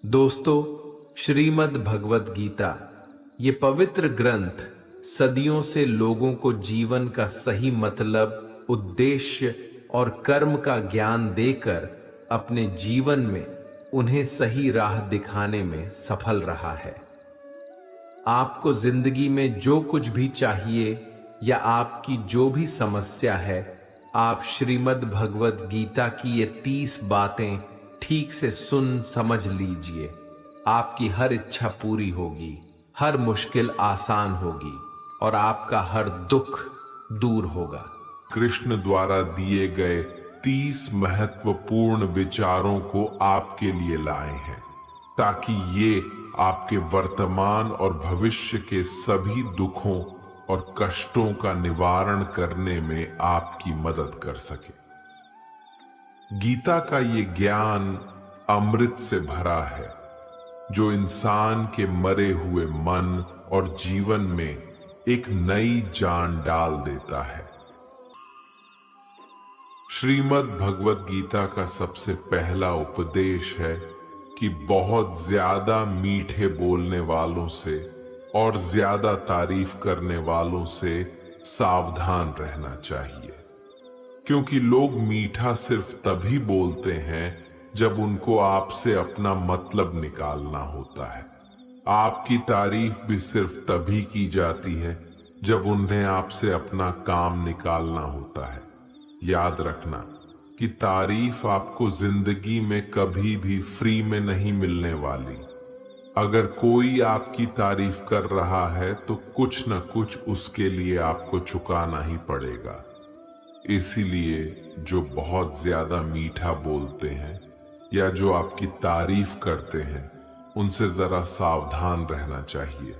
दोस्तों, श्रीमद् भगवत गीता ये पवित्र ग्रंथ सदियों से लोगों को जीवन का सही मतलब, उद्देश्य और कर्म का ज्ञान देकर अपने जीवन में उन्हें सही राह दिखाने में सफल रहा है। आपको जिंदगी में जो कुछ भी चाहिए या आपकी जो भी समस्या है, आप श्रीमद् भगवत गीता की ये 30 बातें ठीक से सुन समझ लीजिए। आपकी हर इच्छा पूरी होगी, हर मुश्किल आसान होगी और आपका हर दुख दूर होगा। कृष्ण द्वारा दिए गए 30 महत्वपूर्ण विचारों को आपके लिए लाए हैं ताकि ये आपके वर्तमान और भविष्य के सभी दुखों और कष्टों का निवारण करने में आपकी मदद कर सके। गीता का ये ज्ञान अमृत से भरा है जो इंसान के मरे हुए मन और जीवन में एक नई जान डाल देता है। श्रीमद् भगवत गीता का सबसे पहला उपदेश है कि बहुत ज्यादा मीठे बोलने वालों से और ज्यादा तारीफ करने वालों से सावधान रहना चाहिए, क्योंकि लोग मीठा सिर्फ तभी बोलते हैं जब उनको आपसे अपना मतलब निकालना होता है। आपकी तारीफ भी सिर्फ तभी की जाती है जब उन्हें आपसे अपना काम निकालना होता है। याद रखना कि तारीफ आपको जिंदगी में कभी भी फ्री में नहीं मिलने वाली। अगर कोई आपकी तारीफ कर रहा है तो कुछ न कुछ उसके लिए आपको चुकाना ही पड़ेगा। इसीलिए जो बहुत ज्यादा मीठा बोलते हैं या जो आपकी तारीफ करते हैं उनसे जरा सावधान रहना चाहिए।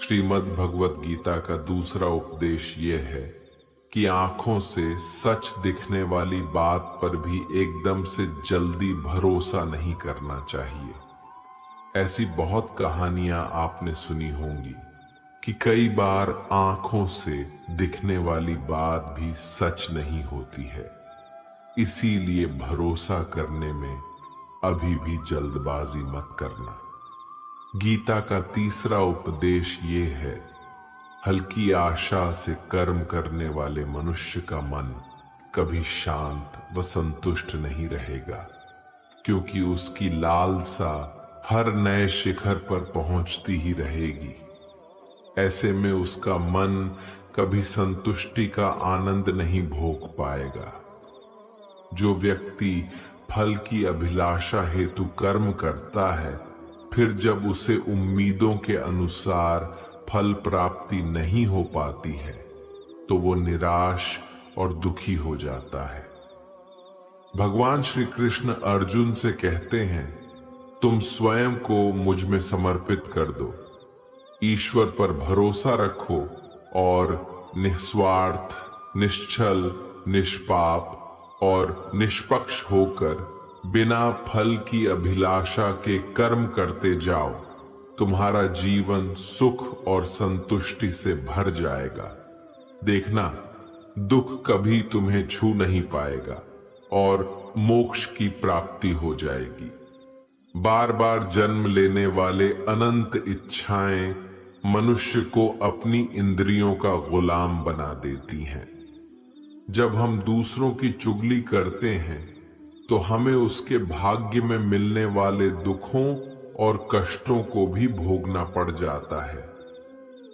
श्रीमद् भगवत गीता का दूसरा उपदेश यह है कि आंखों से सच दिखने वाली बात पर भी एकदम से जल्दी भरोसा नहीं करना चाहिए। ऐसी बहुत कहानियां आपने सुनी होंगी कि कई बार आंखों से दिखने वाली बात भी सच नहीं होती है। इसीलिए भरोसा करने में अभी भी जल्दबाजी मत करना। गीता का तीसरा उपदेश ये है, हल्की आशा से कर्म करने वाले मनुष्य का मन कभी शांत व संतुष्ट नहीं रहेगा, क्योंकि उसकी लालसा हर नए शिखर पर पहुंचती ही रहेगी। ऐसे में उसका मन कभी संतुष्टि का आनंद नहीं भोग पाएगा। जो व्यक्ति फल की अभिलाषा हेतु कर्म करता है, फिर जब उसे उम्मीदों के अनुसार फल प्राप्ति नहीं हो पाती है तो वो निराश और दुखी हो जाता है। भगवान श्री कृष्ण अर्जुन से कहते हैं, तुम स्वयं को मुझ में समर्पित कर दो, ईश्वर पर भरोसा रखो और निस्वार्थ, निश्चल, निष्पाप और निष्पक्ष होकर बिना फल की अभिलाषा के कर्म करते जाओ। तुम्हारा जीवन सुख और संतुष्टि से भर जाएगा। देखना, दुख कभी तुम्हें छू नहीं पाएगा और मोक्ष की प्राप्ति हो जाएगी। बार बार जन्म लेने वाले अनंत इच्छाएं मनुष्य को अपनी इंद्रियों का गुलाम बना देती हैं। जब हम दूसरों की चुगली करते हैं तो हमें उसके भाग्य में मिलने वाले दुखों और कष्टों को भी भोगना पड़ जाता है।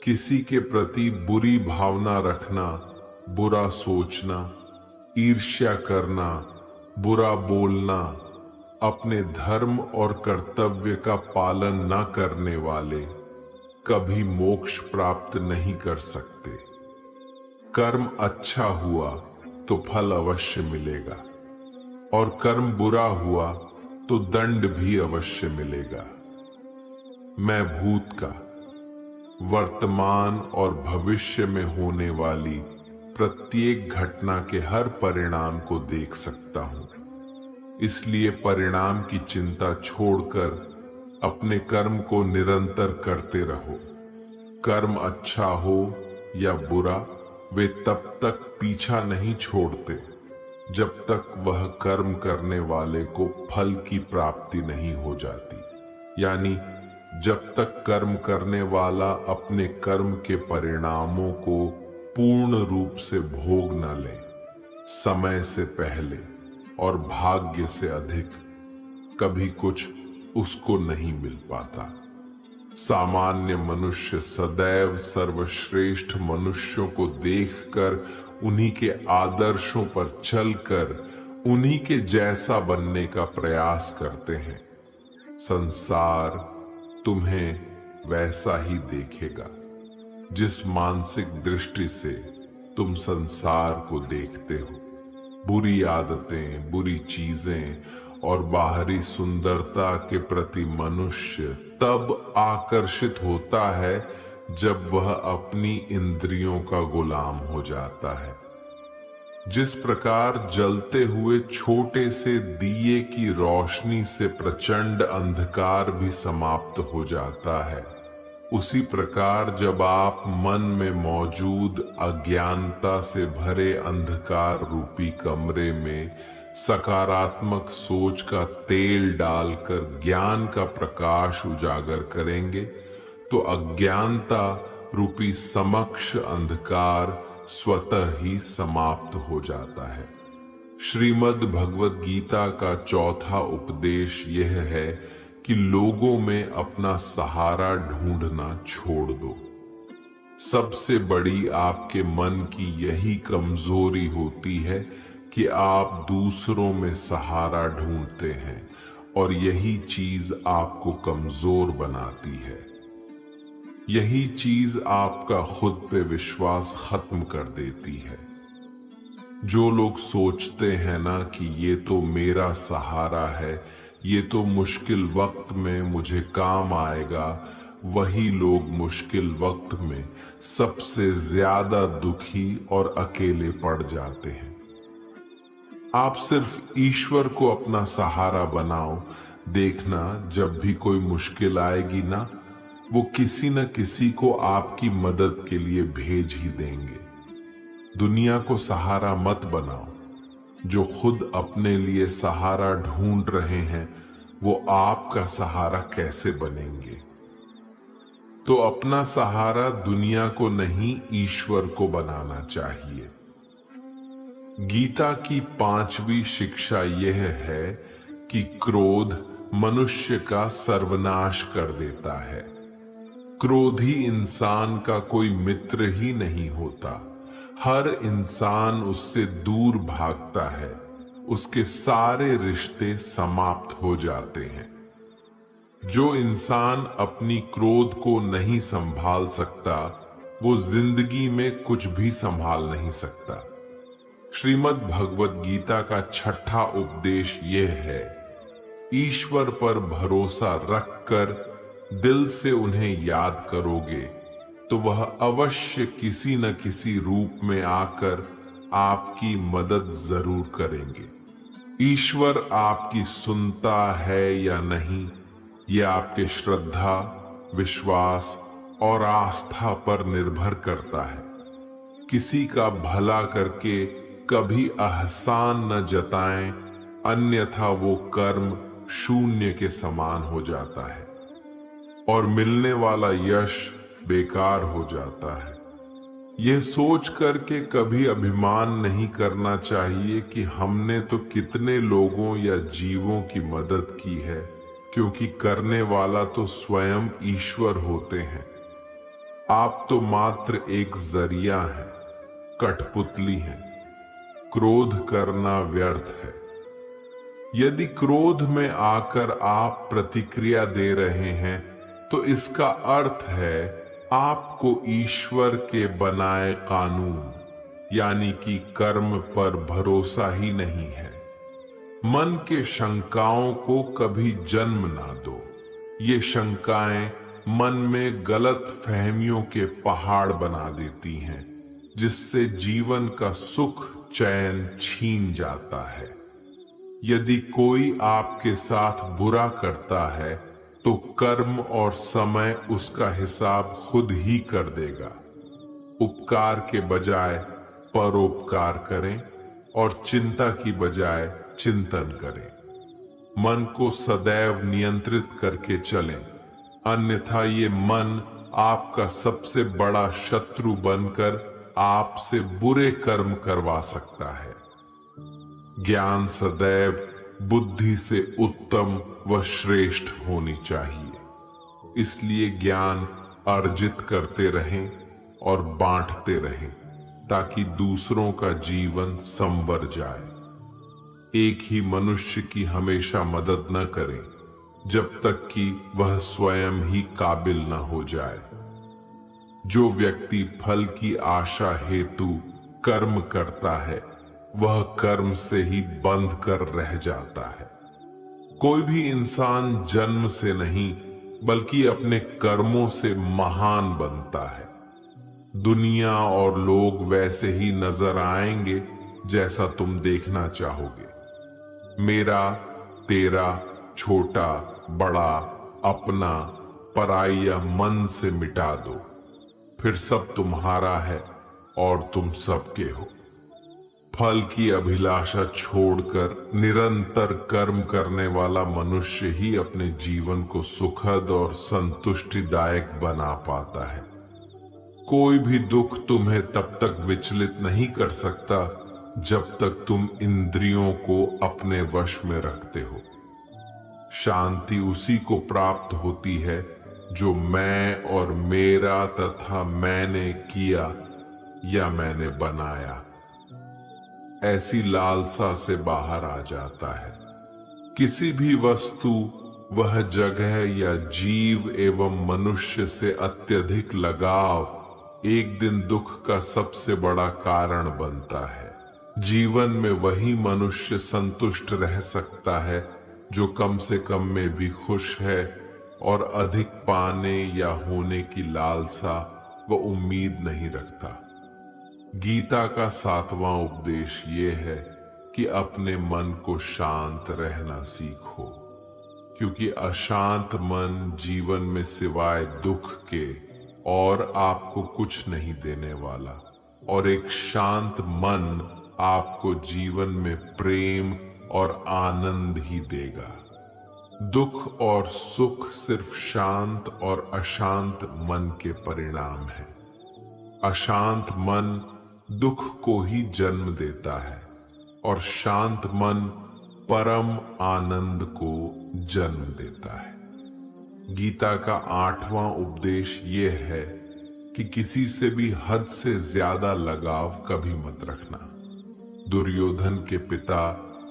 किसी के प्रति बुरी भावना रखना, बुरा सोचना, ईर्ष्या करना, बुरा बोलना, अपने धर्म और कर्तव्य का पालन न करने वाले कभी मोक्ष प्राप्त नहीं कर सकते। कर्म अच्छा हुआ तो फल अवश्य मिलेगा और कर्म बुरा हुआ तो दंड भी अवश्य मिलेगा। मैं भूत का, वर्तमान और भविष्य में होने वाली प्रत्येक घटना के हर परिणाम को देख सकता हूं। इसलिए परिणाम की चिंता छोड़कर अपने कर्म को निरंतर करते रहो। कर्म अच्छा हो या बुरा, वे तब तक पीछा नहीं छोड़ते जब तक वह कर्म करने वाले को फल की प्राप्ति नहीं हो जाती। यानी जब तक कर्म करने वाला अपने कर्म के परिणामों को पूर्ण रूप से भोग न ले, समय से पहले और भाग्य से अधिक कभी कुछ उसको नहीं मिल पाता। सामान्य मनुष्य सदैव सर्वश्रेष्ठ मनुष्यों को देखकर उन्हीं के आदर्शों पर चलकर उन्हीं के जैसा बनने का प्रयास करते हैं। संसार तुम्हें वैसा ही देखेगा जिस मानसिक दृष्टि से तुम संसार को देखते हो। बुरी आदतें, बुरी चीजें और बाहरी सुंदरता के प्रति मनुष्य तब आकर्षित होता है जब वह अपनी इंद्रियों का गुलाम हो जाता है। जिस प्रकार जलते हुए छोटे से दिए की रोशनी से प्रचंड अंधकार भी समाप्त हो जाता है, उसी प्रकार जब आप मन में मौजूद अज्ञानता से भरे अंधकार रूपी कमरे में सकारात्मक सोच का तेल डालकर ज्ञान का प्रकाश उजागर करेंगे तो अज्ञानता रूपी समक्ष अंधकार स्वतः ही समाप्त हो जाता है। श्रीमद् भगवद गीता का चौथा उपदेश यह है कि लोगों में अपना सहारा ढूंढना छोड़ दो। सबसे बड़ी आपके मन की यही कमजोरी होती है कि आप दूसरों में सहारा ढूंढते हैं और यही चीज आपको कमजोर बनाती है। यही चीज आपका खुद पे विश्वास खत्म कर देती है। जो लोग सोचते हैं ना कि ये तो मेरा सहारा है, ये तो मुश्किल वक्त में मुझे काम आएगा, वही लोग मुश्किल वक्त में सबसे ज्यादा दुखी और अकेले पड़ जाते हैं। आप सिर्फ ईश्वर को अपना सहारा बनाओ, देखना जब भी कोई मुश्किल आएगी ना, वो किसी न किसी को आपकी मदद के लिए भेज ही देंगे। दुनिया को सहारा मत बनाओ। जो खुद अपने लिए सहारा ढूंढ रहे हैं वो आपका सहारा कैसे बनेंगे? तो अपना सहारा दुनिया को नहीं, ईश्वर को बनाना चाहिए। गीता की 5वीं शिक्षा यह है कि क्रोध मनुष्य का सर्वनाश कर देता है। क्रोधी इंसान का कोई मित्र ही नहीं होता। हर इंसान उससे दूर भागता है। उसके सारे रिश्ते समाप्त हो जाते हैं। जो इंसान अपनी क्रोध को नहीं संभाल सकता वो जिंदगी में कुछ भी संभाल नहीं सकता। श्रीमद् भगवद गीता का 6ठा उपदेश यह है, ईश्वर पर भरोसा रखकर दिल से उन्हें याद करोगे तो वह अवश्य किसी न किसी रूप में आकर आपकी मदद जरूर करेंगे। ईश्वर आपकी सुनता है या नहीं, यह आपके श्रद्धा, विश्वास और आस्था पर निर्भर करता है। किसी का भला करके कभी अहसान न जताएं, अन्यथा वो कर्म शून्य के समान हो जाता है और मिलने वाला यश बेकार हो जाता है। यह सोच करके कभी अभिमान नहीं करना चाहिए कि हमने तो कितने लोगों या जीवों की मदद की है, क्योंकि करने वाला तो स्वयं ईश्वर होते हैं। आप तो मात्र एक जरिया हैं, कठपुतली हैं। क्रोध करना व्यर्थ है। यदि क्रोध में आकर आप प्रतिक्रिया दे रहे हैं तो इसका अर्थ है आपको ईश्वर के बनाए कानून यानी कि कर्म पर भरोसा ही नहीं है। मन के शंकाओं को कभी जन्म ना दो। ये शंकाएं मन में गलत फहमियों के पहाड़ बना देती हैं, जिससे जीवन का सुख चैन छीन जाता है। यदि कोई आपके साथ बुरा करता है तो कर्म और समय उसका हिसाब खुद ही कर देगा। उपकार के बजाय परोपकार करें और चिंता की बजाय चिंतन करें। मन को सदैव नियंत्रित करके चलें, अन्यथा ये मन आपका सबसे बड़ा शत्रु बनकर आपसे बुरे कर्म करवा सकता है। ज्ञान सदैव बुद्धि से उत्तम व श्रेष्ठ होनी चाहिए। इसलिए ज्ञान अर्जित करते रहें और बांटते रहें ताकि दूसरों का जीवन संवर जाए। एक ही मनुष्य की हमेशा मदद न करें जब तक कि वह स्वयं ही काबिल न हो जाए। जो व्यक्ति फल की आशा हेतु कर्म करता है वह कर्म से ही बंध कर रह जाता है। कोई भी इंसान जन्म से नहीं बल्कि अपने कर्मों से महान बनता है। दुनिया और लोग वैसे ही नजर आएंगे जैसा तुम देखना चाहोगे। मेरा, तेरा, छोटा, बड़ा, अपना, पराया मन से मिटा दो, फिर सब तुम्हारा है और तुम सबके हो। फल की अभिलाषा छोड़कर निरंतर कर्म करने वाला मनुष्य ही अपने जीवन को सुखद और संतुष्टिदायक बना पाता है। कोई भी दुख तुम्हें तब तक विचलित नहीं कर सकता जब तक तुम इंद्रियों को अपने वश में रखते हो। शांति उसी को प्राप्त होती है जो मैं और मेरा तथा मैंने किया या मैंने बनाया ऐसी लालसा से बाहर आ जाता है। किसी भी वस्तु, वह जगह या जीव एवं मनुष्य से अत्यधिक लगाव एक दिन दुख का सबसे बड़ा कारण बनता है। जीवन में वही मनुष्य संतुष्ट रह सकता है जो कम से कम में भी खुश है और अधिक पाने या होने की लालसा व उम्मीद नहीं रखता। गीता का 7वां उपदेश ये है कि अपने मन को शांत रहना सीखो, क्योंकि अशांत मन जीवन में सिवाय दुख के और आपको कुछ नहीं देने वाला, और एक शांत मन आपको जीवन में प्रेम और आनंद ही देगा। दुख और सुख सिर्फ शांत और अशांत मन के परिणाम है। अशांत मन दुख को ही जन्म देता है और शांत मन परम आनंद को जन्म देता है। गीता का 8वां उपदेश यह है कि किसी से भी हद से ज्यादा लगाव कभी मत रखना। दुर्योधन के पिता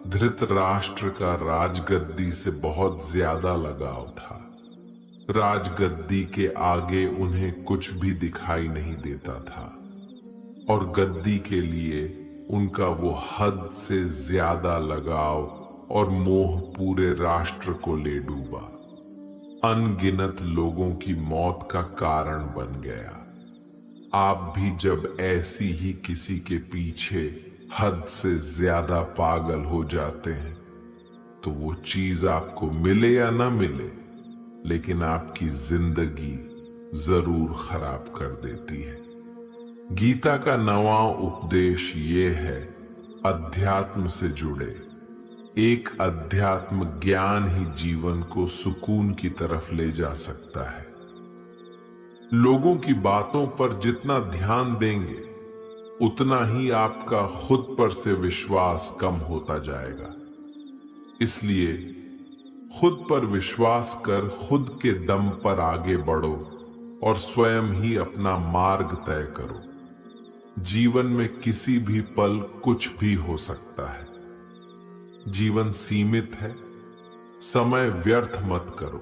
धृतराष्ट्र का राजगद्दी से बहुत ज्यादा लगाव था। राजगद्दी के आगे उन्हें कुछ भी दिखाई नहीं देता था और गद्दी के लिए उनका वो हद से ज्यादा लगाव और मोह पूरे राष्ट्र को ले डूबा। अनगिनत लोगों की मौत का कारण बन गया। आप भी जब ऐसी ही किसी के पीछे हद से ज्यादा पागल हो जाते हैं तो वो चीज आपको मिले या ना मिले, लेकिन आपकी जिंदगी जरूर खराब कर देती है। गीता का 9वां उपदेश ये है, अध्यात्म से जुड़े। एक अध्यात्म ज्ञान ही जीवन को सुकून की तरफ ले जा सकता है। लोगों की बातों पर जितना ध्यान देंगे उतना ही आपका खुद पर से विश्वास कम होता जाएगा। इसलिए खुद पर विश्वास कर खुद के दम पर आगे बढ़ो और स्वयं ही अपना मार्ग तय करो। जीवन में किसी भी पल कुछ भी हो सकता है। जीवन सीमित है, समय व्यर्थ मत करो।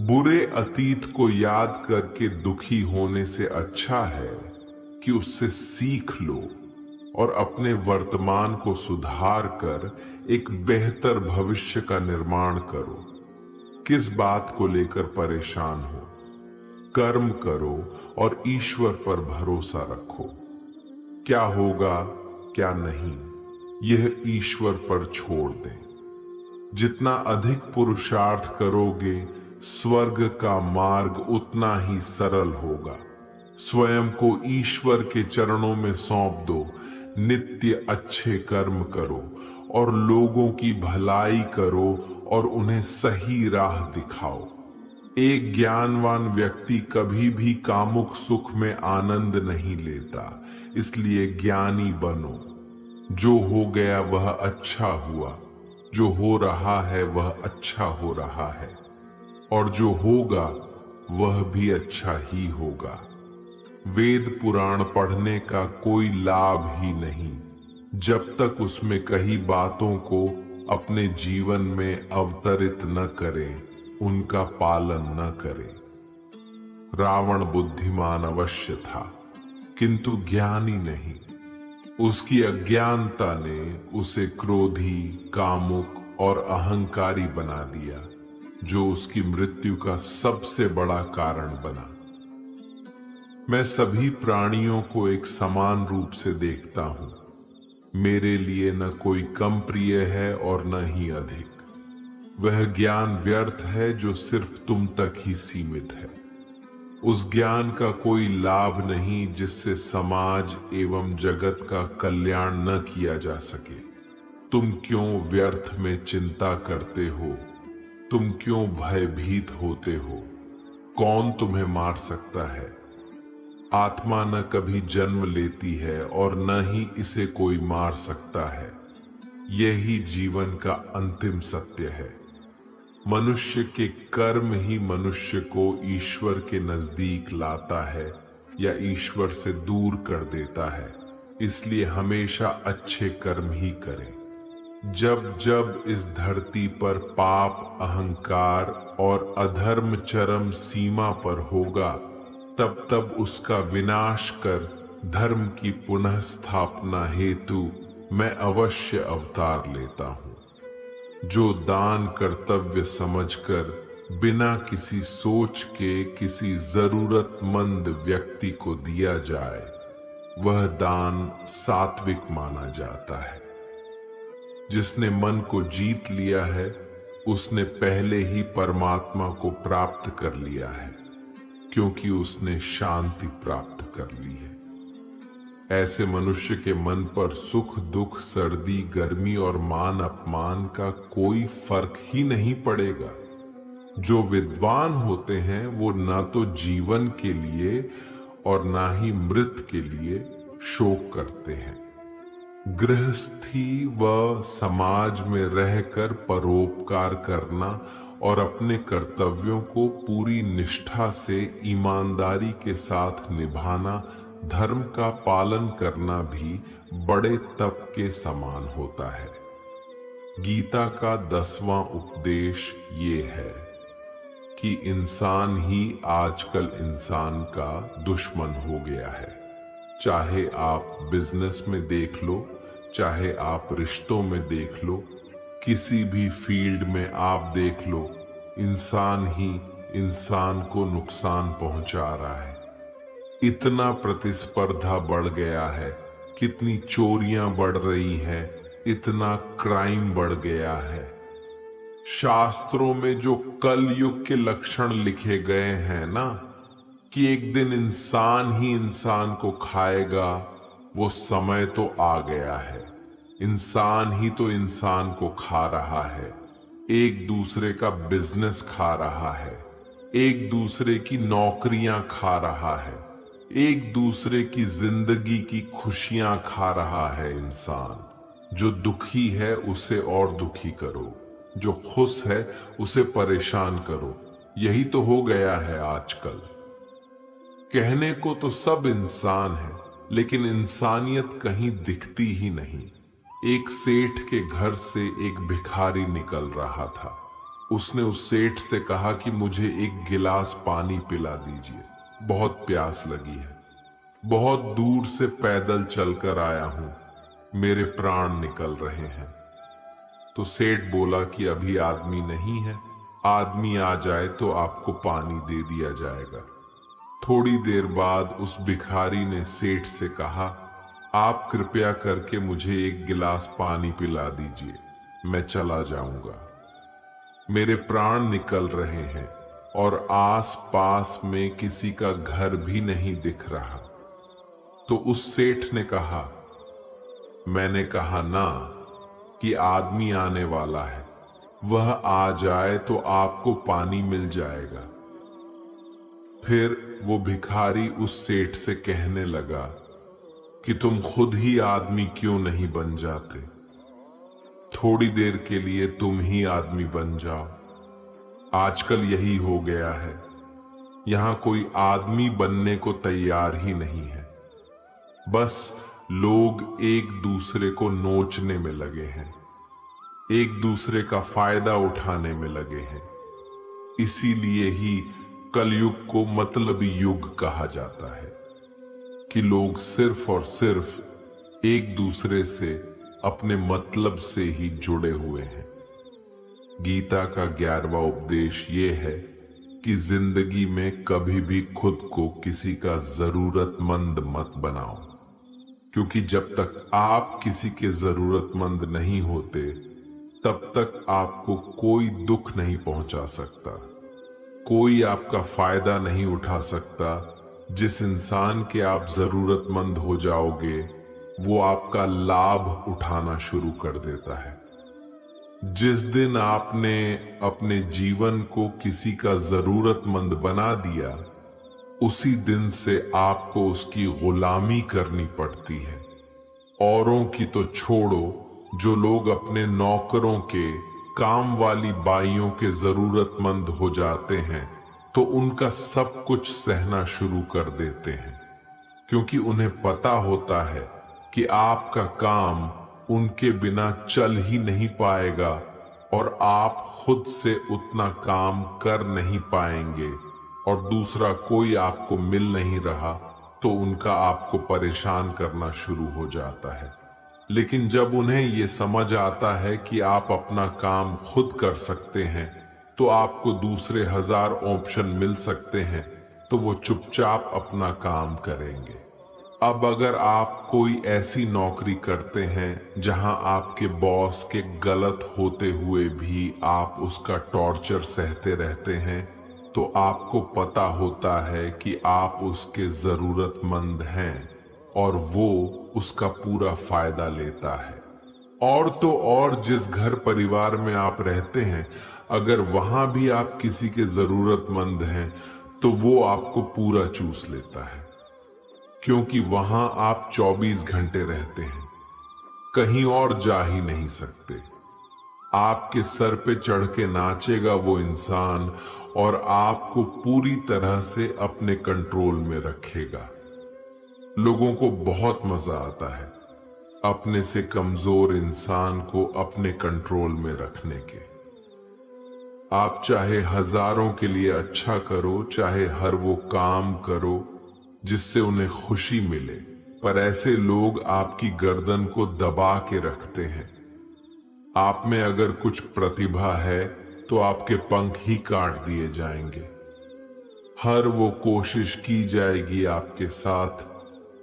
बुरे अतीत को याद करके दुखी होने से अच्छा है कि उससे सीख लो और अपने वर्तमान को सुधार कर एक बेहतर भविष्य का निर्माण करो। किस बात को लेकर परेशान हो? कर्म करो और ईश्वर पर भरोसा रखो। क्या होगा क्या नहीं, यह ईश्वर पर छोड़ दें। जितना अधिक पुरुषार्थ करोगे स्वर्ग का मार्ग उतना ही सरल होगा। स्वयं को ईश्वर के चरणों में सौंप दो, नित्य अच्छे कर्म करो और लोगों की भलाई करो और उन्हें सही राह दिखाओ। एक ज्ञानवान व्यक्ति कभी भी कामुक सुख में आनंद नहीं लेता, इसलिए ज्ञानी बनो। जो हो गया वह अच्छा हुआ, जो हो रहा है वह अच्छा हो रहा है, और जो होगा वह भी अच्छा ही होगा। वेद पुराण पढ़ने का कोई लाभ ही नहीं जब तक उसमें कही बातों को अपने जीवन में अवतरित न करें, उनका पालन न करें। रावण बुद्धिमान अवश्य था, किंतु ज्ञानी नहीं। उसकी अज्ञानता ने उसे क्रोधी, कामुक और अहंकारी बना दिया, जो उसकी मृत्यु का सबसे बड़ा कारण बना। मैं सभी प्राणियों को एक समान रूप से देखता हूं। मेरे लिए न कोई कम प्रिय है और न ही अधिक। वह ज्ञान व्यर्थ है जो सिर्फ तुम तक ही सीमित है। उस ज्ञान का कोई लाभ नहीं जिससे समाज एवं जगत का कल्याण न किया जा सके। तुम क्यों व्यर्थ में चिंता करते हो? तुम क्यों भयभीत होते हो? कौन तुम्हें मार सकता है? आत्मा न कभी जन्म लेती है और न ही इसे कोई मार सकता है। यही जीवन का अंतिम सत्य है। मनुष्य के कर्म ही मनुष्य को ईश्वर के नजदीक लाता है या ईश्वर से दूर कर देता है। इसलिए हमेशा अच्छे कर्म ही करें। जब जब इस धरती पर पाप, अहंकार और अधर्म चरम सीमा पर होगा, तब तब उसका विनाश कर धर्म की पुनः स्थापना हेतु मैं अवश्य अवतार लेता हूं। जो दान कर्तव्य समझकर बिना किसी सोच के किसी जरूरतमंद व्यक्ति को दिया जाए, वह दान सात्विक माना जाता है। जिसने मन को जीत लिया है, उसने पहले ही परमात्मा को प्राप्त कर लिया है, क्योंकि उसने शांति प्राप्त कर ली है। ऐसे मनुष्य के मन पर सुख दुख, सर्दी गर्मी और मान अपमान का कोई फर्क ही नहीं पड़ेगा। जो विद्वान होते हैं वो ना तो जीवन के लिए और ना ही मृत के लिए शोक करते हैं। गृहस्थी व समाज में रहकर परोपकार करना और अपने कर्तव्यों को पूरी निष्ठा से ईमानदारी के साथ निभाना, धर्म का पालन करना भी बड़े तप के समान होता है। गीता का 10वां उपदेश ये है कि इंसान ही आजकल इंसान का दुश्मन हो गया है। चाहे आप बिजनेस में देख लो, चाहे आप रिश्तों में देख लो, किसी भी फील्ड में आप देख लो, इंसान ही इंसान को नुकसान पहुंचा रहा है। इतना प्रतिस्पर्धा बढ़ गया है, कितनी चोरियां बढ़ रही हैं, इतना क्राइम बढ़ गया है। शास्त्रों में जो कल युग के लक्षण लिखे गए हैं ना, कि एक दिन इंसान ही इंसान को खाएगा, वो समय तो आ गया है। इंसान ही तो इंसान को खा रहा है, एक दूसरे का बिजनेस खा रहा है, एक दूसरे की नौकरियां खा रहा है, एक दूसरे की जिंदगी की खुशियां खा रहा है। इंसान जो दुखी है उसे और दुखी करो, जो खुश है उसे परेशान करो। यही तो हो गया है आजकल। कहने को तो सब इंसान है, लेकिन इंसानियत कहीं दिखती ही नहीं। एक सेठ के घर से एक भिखारी निकल रहा था। उसने उस सेठ से कहा कि मुझे एक गिलास पानी पिला दीजिए, बहुत प्यास लगी है। बहुत दूर से पैदल चलकर आया हूं, मेरे प्राण निकल रहे हैं। तो सेठ बोला कि अभी आदमी नहीं है, आदमी आ जाए तो आपको पानी दे दिया जाएगा। थोड़ी देर बाद उस भिखारी ने सेठ से कहा, आप कृपया करके मुझे एक गिलास पानी पिला दीजिए, मैं चला जाऊंगा। मेरे प्राण निकल रहे हैं और आस पास में किसी का घर भी नहीं दिख रहा। तो उस सेठ ने कहा, मैंने कहा ना, कि आदमी आने वाला है, वह आ जाए तो आपको पानी मिल जाएगा। फिर वो भिखारी उस सेठ से कहने लगा कि तुम खुद ही आदमी क्यों नहीं बन जाते? थोड़ी देर के लिए तुम ही आदमी बन जाओ। आजकल यही हो गया है, यहां कोई आदमी बनने को तैयार ही नहीं है। बस लोग एक दूसरे को नोचने में लगे हैं, एक दूसरे का फायदा उठाने में लगे हैं। इसीलिए ही कलयुग को मतलबी युग कहा जाता है कि लोग सिर्फ और सिर्फ एक दूसरे से अपने मतलब से ही जुड़े हुए हैं। गीता का 11वां उपदेश ये है कि जिंदगी में कभी भी खुद को किसी का जरूरतमंद मत बनाओ, क्योंकि जब तक आप किसी के जरूरतमंद नहीं होते तब तक आपको कोई दुख नहीं पहुंचा सकता, कोई आपका फायदा नहीं उठा सकता। जिस इंसान के आप जरूरतमंद हो जाओगे वो आपका लाभ उठाना शुरू कर देता है। जिस दिन आपने अपने जीवन को किसी का जरूरतमंद बना दिया, उसी दिन से आपको उसकी गुलामी करनी पड़ती है। औरों की तो छोड़ो, जो लोग अपने नौकरों के, काम वाली बाइयों के जरूरतमंद हो जाते हैं तो उनका सब कुछ सहना शुरू कर देते हैं, क्योंकि उन्हें पता होता है कि आपका काम उनके बिना चल ही नहीं पाएगा और आप खुद से उतना काम कर नहीं पाएंगे, और दूसरा कोई आपको मिल नहीं रहा तो उनका आपको परेशान करना शुरू हो जाता है। लेकिन जब उन्हें ये समझ आता है कि आप अपना काम खुद कर सकते हैं, तो आपको दूसरे 1000 ऑप्शन मिल सकते हैं, तो वो चुपचाप अपना काम करेंगे। अब अगर आप कोई ऐसी नौकरी करते हैं जहां आपके बॉस के गलत होते हुए भी आप उसका टॉर्चर सहते रहते हैं, तो आपको पता होता है कि आप उसके जरूरतमंद हैं और वो उसका पूरा फायदा लेता है। और तो और जिस घर परिवार में आप रहते हैं, अगर वहां भी आप किसी के जरूरतमंद हैं तो वो आपको पूरा चूस लेता है, क्योंकि वहां आप 24 घंटे रहते हैं, कहीं और जा ही नहीं सकते। आपके सर पे चढ़ के नाचेगा वो इंसान और आपको पूरी तरह से अपने कंट्रोल में रखेगा। लोगों को बहुत मजा आता है अपने से कमजोर इंसान को अपने कंट्रोल में रखने के। आप चाहे हजारों के लिए अच्छा करो, चाहे हर वो काम करो जिससे उन्हें खुशी मिले, पर ऐसे लोग आपकी गर्दन को दबा के रखते हैं। आप में अगर कुछ प्रतिभा है तो आपके पंख ही काट दिए जाएंगे। हर वो कोशिश की जाएगी आपके साथ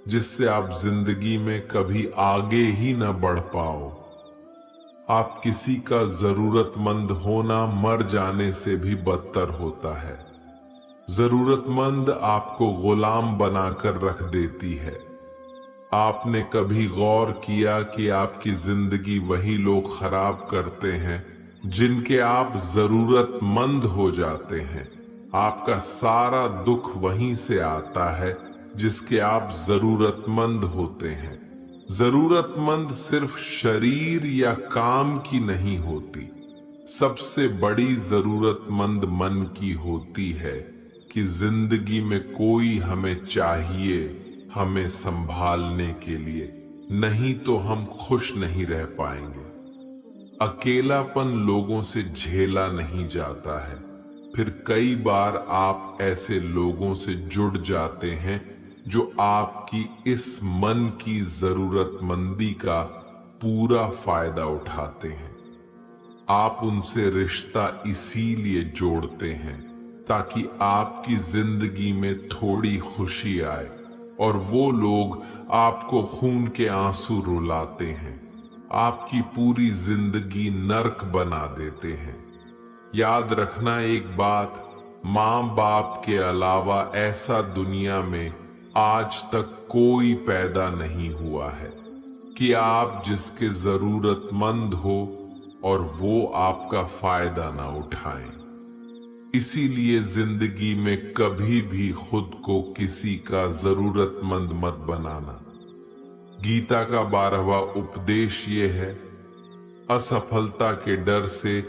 जिससे आप जिंदगी में कभी आगे ही न बढ़ पाओ। आप किसी का जरूरतमंद होना मर जाने से भी बदतर होता है। जरूरतमंद आपको गुलाम बनाकर रख देती है। आपने कभी गौर किया कि आपकी जिंदगी वही लोग खराब करते हैं जिनके आप जरूरतमंद हो जाते हैं। आपका सारा दुख वहीं से आता है जिसके आप जरूरतमंद होते हैं। जरूरतमंद सिर्फ शरीर या काम की नहीं होती, सबसे बड़ी जरूरतमंद मन की होती है कि जिंदगी में कोई हमें चाहिए, हमें संभालने के लिए, नहीं तो हम खुश नहीं रह पाएंगे। अकेलापन लोगों से झेला नहीं जाता है। फिर कई बार आप ऐसे लोगों से जुड़ जाते हैं जो आपकी इस मन की जरूरतमंदी का पूरा फायदा उठाते हैं। आप उनसे रिश्ता इसीलिए जोड़ते हैं ताकि आपकी जिंदगी में थोड़ी खुशी आए, और वो लोग आपको खून के आंसू रुलाते हैं, आपकी पूरी जिंदगी नर्क बना देते हैं। याद रखना एक बात, माँ बाप के अलावा ऐसा दुनिया में आज तक कोई पैदा नहीं हुआ है कि आप जिसके जरूरतमंद हो और वो आपका फायदा ना उठाएं। इसीलिए जिंदगी में कभी भी खुद को किसी का जरूरतमंद मत बनाना। गीता का 12वां उपदेश ये है, असफलता के डर से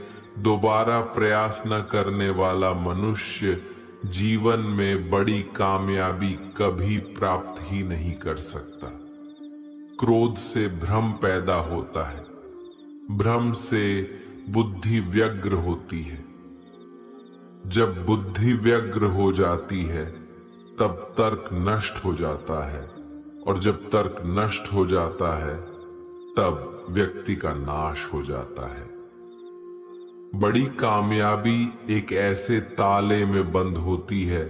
दोबारा प्रयास न करने वाला मनुष्य जीवन में बड़ी कामयाबी कभी प्राप्त ही नहीं कर सकता। क्रोध से भ्रम पैदा होता है, भ्रम से बुद्धि व्यग्र होती है। जब बुद्धि व्यग्र हो जाती है तब तर्क नष्ट हो जाता है, और जब तर्क नष्ट हो जाता है तब व्यक्ति का नाश हो जाता है। बड़ी कामयाबी एक ऐसे ताले में बंद होती है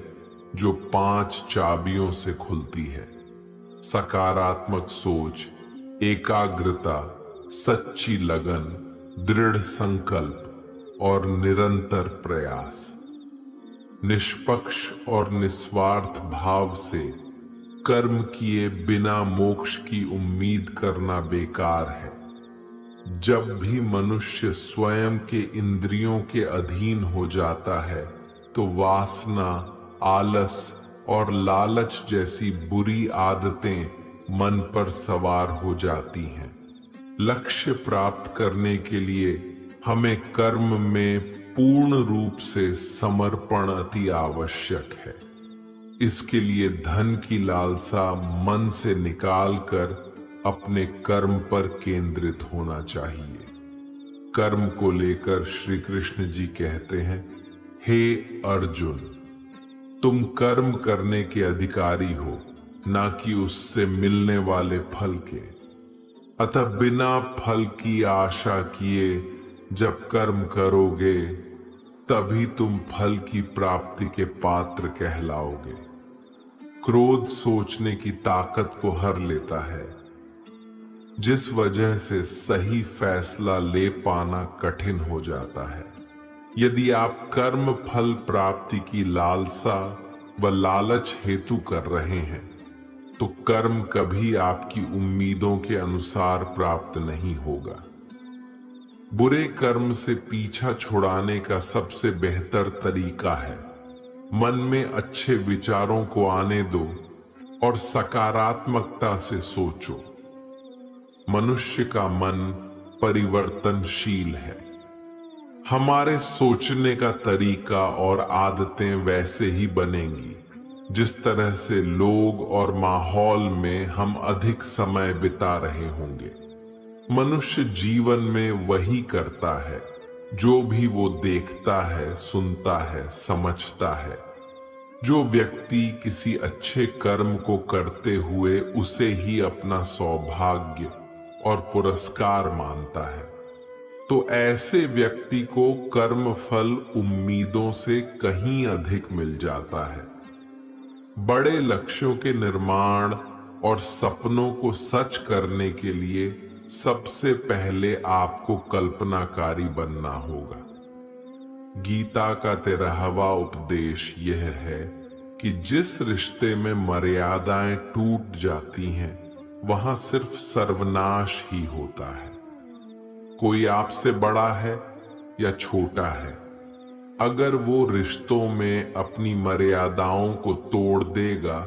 जो 5 चाबियों से खुलती है। सकारात्मक सोच, एकाग्रता, सच्ची लगन, दृढ़ संकल्प और निरंतर प्रयास। निष्पक्ष और निस्वार्थ भाव से कर्म किए बिना मोक्ष की उम्मीद करना बेकार है। जब भी मनुष्य स्वयं के इंद्रियों के अधीन हो जाता है तो वासना, आलस और लालच जैसी बुरी आदतें मन पर सवार हो जाती हैं। लक्ष्य प्राप्त करने के लिए हमें कर्म में पूर्ण रूप से समर्पण अति आवश्यक है। इसके लिए धन की लालसा मन से निकालकर अपने कर्म पर केंद्रित होना चाहिए। कर्म को लेकर श्री कृष्ण जी कहते हैं, हे अर्जुन, तुम कर्म करने के अधिकारी हो, ना कि उससे मिलने वाले फल के। अतः बिना फल की आशा किए जब कर्म करोगे तभी तुम फल की प्राप्ति के पात्र कहलाओगे। क्रोध सोचने की ताकत को हर लेता है, जिस वजह से सही फैसला ले पाना कठिन हो जाता है। यदि आप कर्म फल प्राप्ति की लालसा व लालच हेतु कर रहे हैं तो कर्म कभी आपकी उम्मीदों के अनुसार प्राप्त नहीं होगा। बुरे कर्म से पीछा छुड़ाने का सबसे बेहतर तरीका है मन में अच्छे विचारों को आने दो और सकारात्मकता से सोचो। मनुष्य का मन परिवर्तनशील है। हमारे सोचने का तरीका और आदतें वैसे ही बनेंगी जिस तरह से लोग और माहौल में हम अधिक समय बिता रहे होंगे। मनुष्य जीवन में वही करता है जो भी वो देखता है, सुनता है, समझता है। जो व्यक्ति किसी अच्छे कर्म को करते हुए उसे ही अपना सौभाग्य और पुरस्कार मानता है, तो ऐसे व्यक्ति को कर्म फल उम्मीदों से कहीं अधिक मिल जाता है। बड़े लक्ष्यों के निर्माण और सपनों को सच करने के लिए सबसे पहले आपको कल्पनाकारी बनना होगा। गीता का 13वां उपदेश यह है कि जिस रिश्ते में मर्यादाएं टूट जाती हैं वहां सिर्फ सर्वनाश ही होता है। कोई आपसे बड़ा है या छोटा है, अगर वो रिश्तों में अपनी मर्यादाओं को तोड़ देगा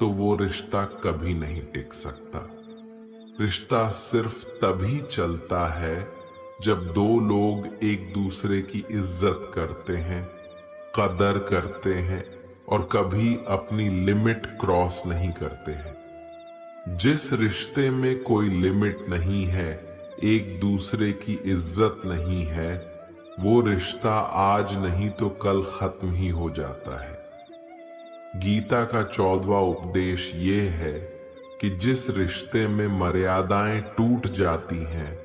तो वो रिश्ता कभी नहीं टिक सकता। रिश्ता सिर्फ तभी चलता है जब दो लोग एक दूसरे की इज्जत करते हैं, कदर करते हैं और कभी अपनी लिमिट क्रॉस नहीं करते हैं। जिस रिश्ते में कोई लिमिट नहीं है, एक दूसरे की इज्जत नहीं है, वो रिश्ता आज नहीं तो कल खत्म ही हो जाता है। गीता का 14वां उपदेश ये है कि जिस रिश्ते में मर्यादाएं टूट जाती हैं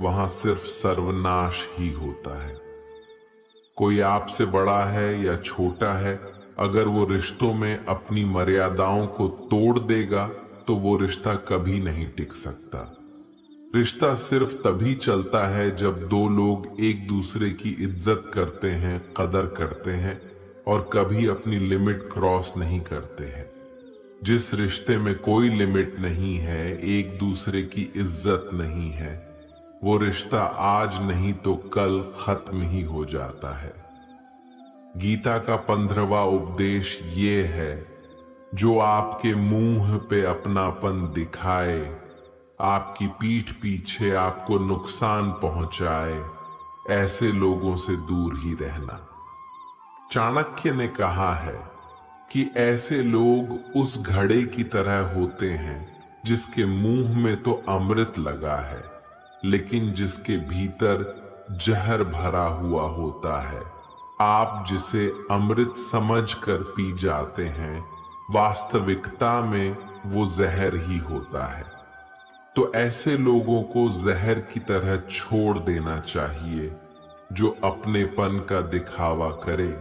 वहां सिर्फ सर्वनाश ही होता है। कोई आपसे बड़ा है या छोटा है, अगर वो रिश्तों में अपनी मर्यादाओं को तोड़ देगा तो वो रिश्ता कभी नहीं टिक सकता। रिश्ता सिर्फ तभी चलता है जब दो लोग एक दूसरे की इज्जत करते हैं, कदर करते हैं और कभी अपनी लिमिट क्रॉस नहीं करते हैं। जिस रिश्ते में कोई लिमिट नहीं है, एक दूसरे की इज्जत नहीं है, वो रिश्ता आज नहीं तो कल खत्म ही हो जाता है। गीता का 15वां उपदेश ये है, जो आपके मुंह पे अपनापन दिखाए, आपकी पीठ पीछे आपको नुकसान पहुंचाए, ऐसे लोगों से दूर ही रहना। चाणक्य ने कहा है कि ऐसे लोग उस घड़े की तरह होते हैं जिसके मुंह में तो अमृत लगा है, लेकिन जिसके भीतर जहर भरा हुआ होता है। आप जिसे अमृत समझकर पी जाते हैं, वास्तविकता में वो जहर ही होता है। तो ऐसे लोगों को जहर की तरह छोड़ देना चाहिए, जो अपनेपन का दिखावा करे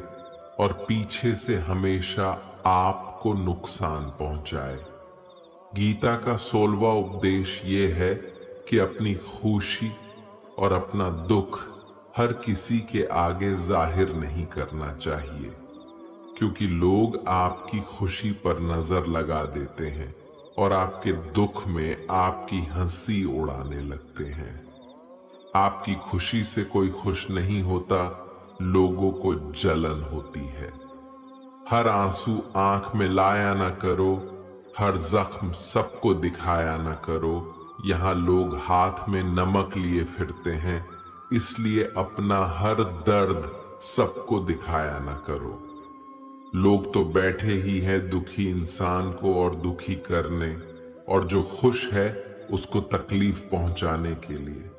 और पीछे से हमेशा आपको नुकसान पहुंचाए। गीता का 16वां उपदेश ये है कि अपनी खुशी और अपना दुख हर किसी के आगे जाहिर नहीं करना चाहिए, क्योंकि लोग आपकी खुशी पर नजर लगा देते हैं और आपके दुख में आपकी हंसी उड़ाने लगते हैं। आपकी खुशी से कोई खुश नहीं होता, लोगों को जलन होती है। हर आंसू आंख में लाया ना करो, हर जख्म सबको दिखाया ना करो। यहाँ लोग हाथ में नमक लिए फिरते हैं, इसलिए अपना हर दर्द सबको दिखाया ना करो। लोग तो बैठे ही हैं दुखी इंसान को और दुखी करने, और जो खुश है उसको तकलीफ पहुंचाने के लिए।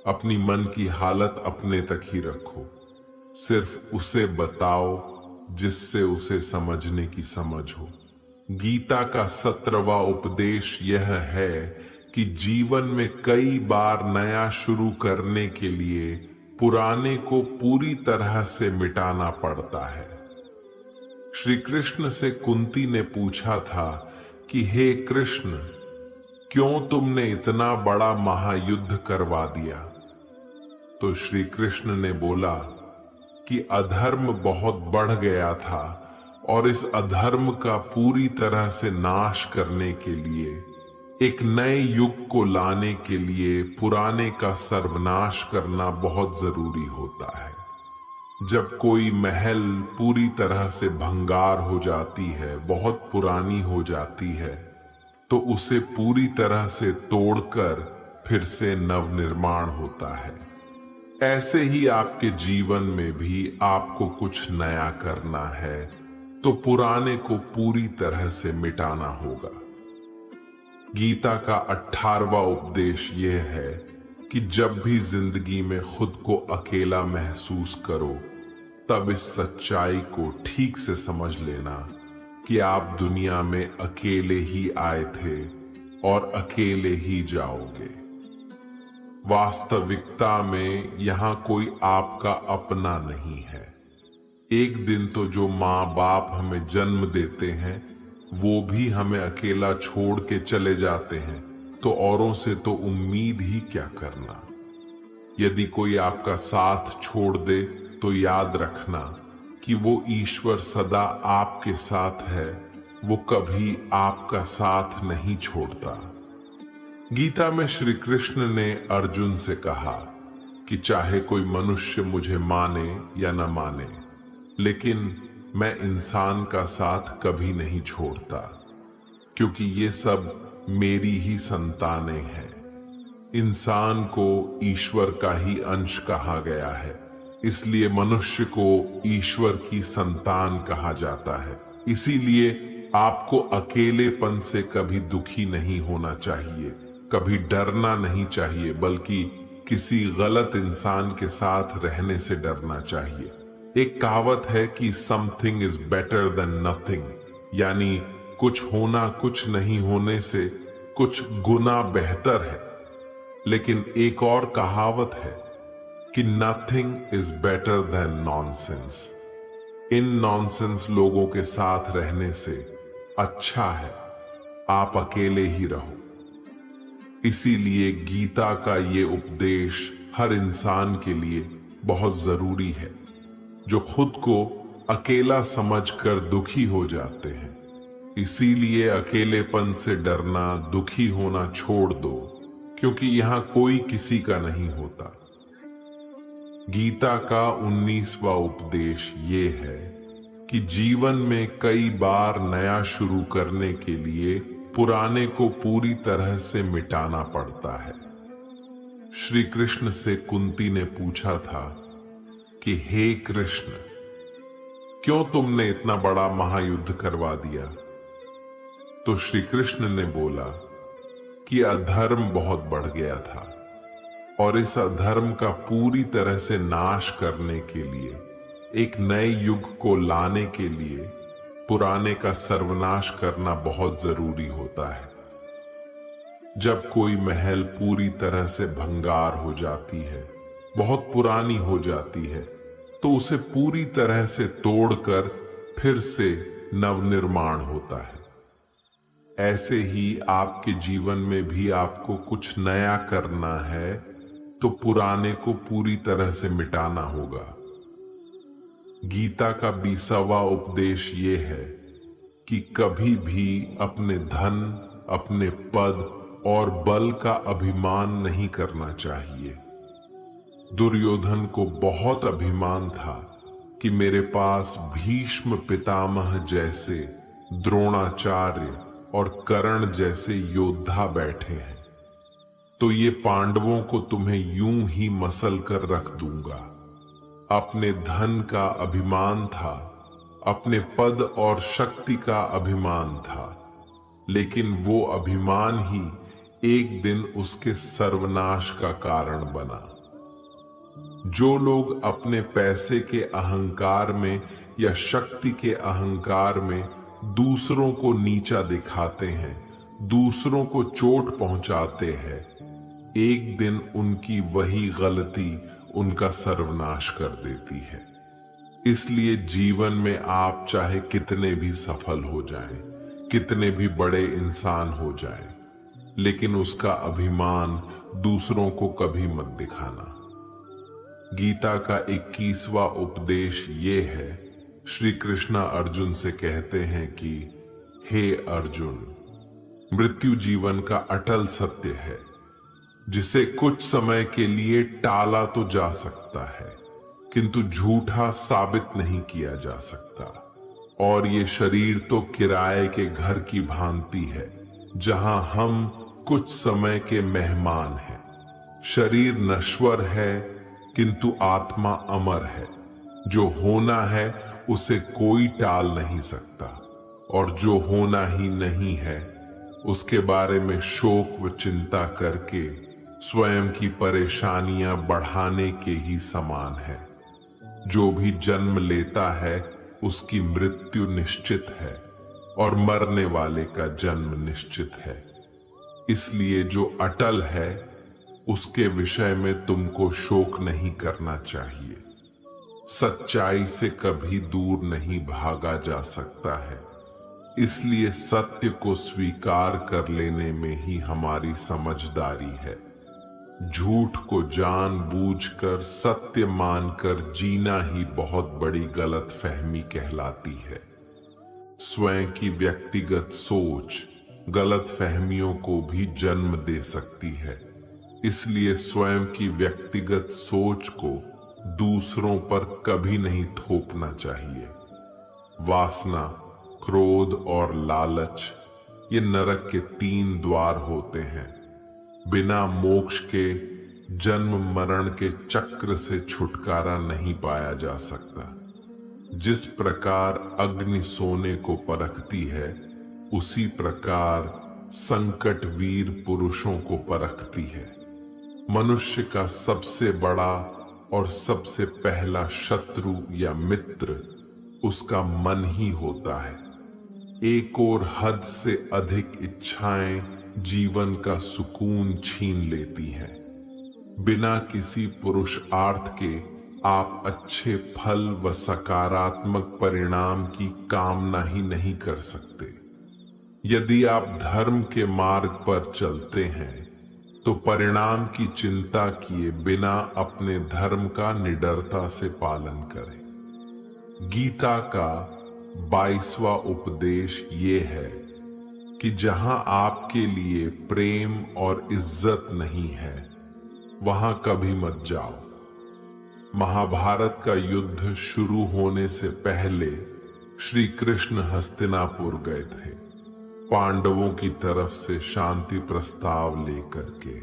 अपनी मन की हालत अपने तक ही रखो, सिर्फ उसे बताओ जिससे उसे समझने की समझ हो। गीता का 17वां उपदेश यह है कि जीवन में कई बार नया शुरू करने के लिए पुराने को पूरी तरह से मिटाना पड़ता है। श्री कृष्ण से कुंती ने पूछा था कि हे कृष्ण, क्यों तुमने इतना बड़ा महायुद्ध करवा दिया? तो श्री कृष्ण ने बोला कि अधर्म बहुत बढ़ गया था और इस अधर्म का पूरी तरह से नाश करने के लिए, एक नए युग को लाने के लिए पुराने का सर्वनाश करना बहुत जरूरी होता है। जब कोई महल पूरी तरह से भंगार हो जाती है, बहुत पुरानी हो जाती है, तो उसे पूरी तरह से तोड़कर फिर से नवनिर्माण होता है। ऐसे ही आपके जीवन में भी आपको कुछ नया करना है, तो पुराने को पूरी तरह से मिटाना होगा। गीता का 18वां उपदेश यह है कि जब भी जिंदगी में खुद को अकेला महसूस करो, तब इस सच्चाई को ठीक से समझ लेना कि आप दुनिया में अकेले ही आए थे और अकेले ही जाओगे। वास्तविकता में यहां कोई आपका अपना नहीं है। एक दिन तो जो माँ बाप हमें जन्म देते हैं, वो भी हमें अकेला छोड़ के चले जाते हैं, तो औरों से तो उम्मीद ही क्या करना। यदि कोई आपका साथ छोड़ दे तो याद रखना कि वो ईश्वर सदा आपके साथ है, वो कभी आपका साथ नहीं छोड़ता। गीता में श्री कृष्ण ने अर्जुन से कहा कि चाहे कोई मनुष्य मुझे माने या न माने, लेकिन मैं इंसान का साथ कभी नहीं छोड़ता, क्योंकि ये सब मेरी ही संतानें हैं। इंसान को ईश्वर का ही अंश कहा गया है, इसलिए मनुष्य को ईश्वर की संतान कहा जाता है। इसीलिए आपको अकेलेपन से कभी दुखी नहीं होना चाहिए, कभी डरना नहीं चाहिए, बल्कि किसी गलत इंसान के साथ रहने से डरना चाहिए। एक कहावत है कि something is better than nothing, यानी कुछ होना कुछ नहीं होने से कुछ गुना बेहतर है। लेकिन एक और कहावत है कि nothing is better than nonsense. In nonsense लोगों के साथ रहने से अच्छा है आप अकेले ही रहो। इसीलिए गीता का ये उपदेश हर इंसान के लिए बहुत जरूरी है, जो खुद को अकेला समझकर दुखी हो जाते हैं। इसीलिए अकेलेपन से डरना, दुखी होना छोड़ दो, क्योंकि यहां कोई किसी का नहीं होता। गीता का 19वां उपदेश ये है कि जीवन में कई बार नया शुरू करने के लिए पुराने को पूरी तरह से मिटाना पड़ता है। श्री कृष्ण से कुंती ने पूछा था कि हे कृष्ण, क्यों तुमने इतना बड़ा महायुद्ध करवा दिया? तो श्री कृष्ण ने बोला कि अधर्म बहुत बढ़ गया था और इस अधर्म का पूरी तरह से नाश करने के लिए, एक नए युग को लाने के लिए पुराने का सर्वनाश करना बहुत जरूरी होता है। जब कोई महल पूरी तरह से भंगार हो जाती है, बहुत पुरानी हो जाती है, तो उसे पूरी तरह से तोड़कर फिर से नवनिर्माण होता है। ऐसे ही आपके जीवन में भी आपको कुछ नया करना है तो पुराने को पूरी तरह से मिटाना होगा। गीता का 20वां उपदेश ये है कि कभी भी अपने धन, अपने पद और बल का अभिमान नहीं करना चाहिए। दुर्योधन को बहुत अभिमान था कि मेरे पास भीष्म पितामह जैसे, द्रोणाचार्य और कर्ण जैसे योद्धा बैठे हैं, तो ये पांडवों को तुम्हें यूं ही मसल कर रख दूंगा। अपने धन का अभिमान था, अपने पद और शक्ति का अभिमान था, लेकिन वो अभिमान ही एक दिन उसके सर्वनाश का कारण बना। जो लोग अपने पैसे के अहंकार में या शक्ति के अहंकार में दूसरों को नीचा दिखाते हैं, दूसरों को चोट पहुंचाते हैं, एक दिन उनकी वही गलती उनका सर्वनाश कर देती है। इसलिए जीवन में आप चाहे कितने भी सफल हो जाएं, कितने भी बड़े इंसान हो जाएं, लेकिन उसका अभिमान दूसरों को कभी मत दिखाना। गीता का 21वां उपदेश ये है, श्री कृष्ण अर्जुन से कहते हैं कि हे अर्जुन, मृत्यु जीवन का अटल सत्य है, जिसे कुछ समय के लिए टाला तो जा सकता है, किंतु झूठा साबित नहीं किया जा सकता। और ये शरीर तो किराए के घर की भांति है, जहां हम कुछ समय के मेहमान हैं। शरीर नश्वर है, किंतु आत्मा अमर है। जो होना है उसे कोई टाल नहीं सकता, और जो होना ही नहीं है उसके बारे में शोक व चिंता करके स्वयं की परेशानियां बढ़ाने के ही समान है। जो भी जन्म लेता है उसकी मृत्यु निश्चित है, और मरने वाले का जन्म निश्चित है। इसलिए जो अटल है उसके विषय में तुमको शोक नहीं करना चाहिए। सच्चाई से कभी दूर नहीं भागा जा सकता है, इसलिए सत्य को स्वीकार कर लेने में ही हमारी समझदारी है। झूठ को जानबूझकर सत्य मानकर जीना ही बहुत बड़ी गलतफहमी कहलाती है। स्वयं की व्यक्तिगत सोच गलतफहमियों को भी जन्म दे सकती है, इसलिए स्वयं की व्यक्तिगत सोच को दूसरों पर कभी नहीं थोपना चाहिए। वासना, क्रोध और लालच ये नरक के 3 द्वार होते हैं। बिना मोक्ष के जन्म मरण के चक्र से छुटकारा नहीं पाया जा सकता। जिस प्रकार अग्नि सोने को परखती है, उसी प्रकार संकट वीर पुरुषों को परखती है। मनुष्य का सबसे बड़ा और सबसे पहला शत्रु या मित्र उसका मन ही होता है। एक और हद से अधिक इच्छाएं जीवन का सुकून छीन लेती हैं। बिना किसी पुरुषार्थ के आप अच्छे फल व सकारात्मक परिणाम की कामना ही नहीं कर सकते। यदि आप धर्म के मार्ग पर चलते हैं तो परिणाम की चिंता किए बिना अपने धर्म का निडरता से पालन करें। गीता का 22वां उपदेश ये है कि जहां आपके लिए प्रेम और इज्जत नहीं है वहां कभी मत जाओ। महाभारत का युद्ध शुरू होने से पहले श्री कृष्ण हस्तिनापुर गए थे पांडवों की तरफ से शांति प्रस्ताव लेकर के।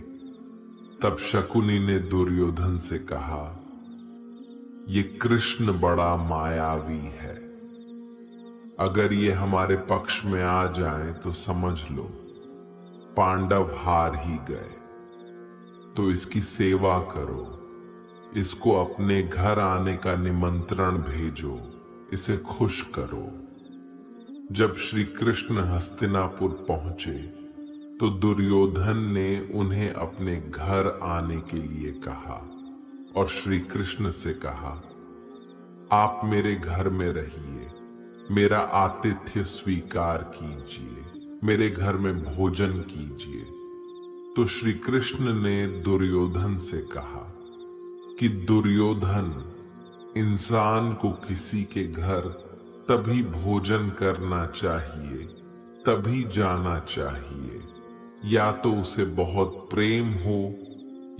तब शकुनी ने दुर्योधन से कहा, ये कृष्ण बड़ा मायावी है, अगर ये हमारे पक्ष में आ जाए तो समझ लो पांडव हार ही गए। तो इसकी सेवा करो, इसको अपने घर आने का निमंत्रण भेजो, इसे खुश करो। जब श्री कृष्ण हस्तिनापुर पहुंचे तो दुर्योधन ने उन्हें अपने घर आने के लिए कहा और श्री कृष्ण से कहा, आप मेरे घर में रहिए, मेरा आतिथ्य स्वीकार कीजिए, मेरे घर में भोजन कीजिए। तो श्री कृष्ण ने दुर्योधन से कहा कि दुर्योधन, इंसान को किसी के घर तभी भोजन करना चाहिए, तभी जाना चाहिए, या तो उसे बहुत प्रेम हो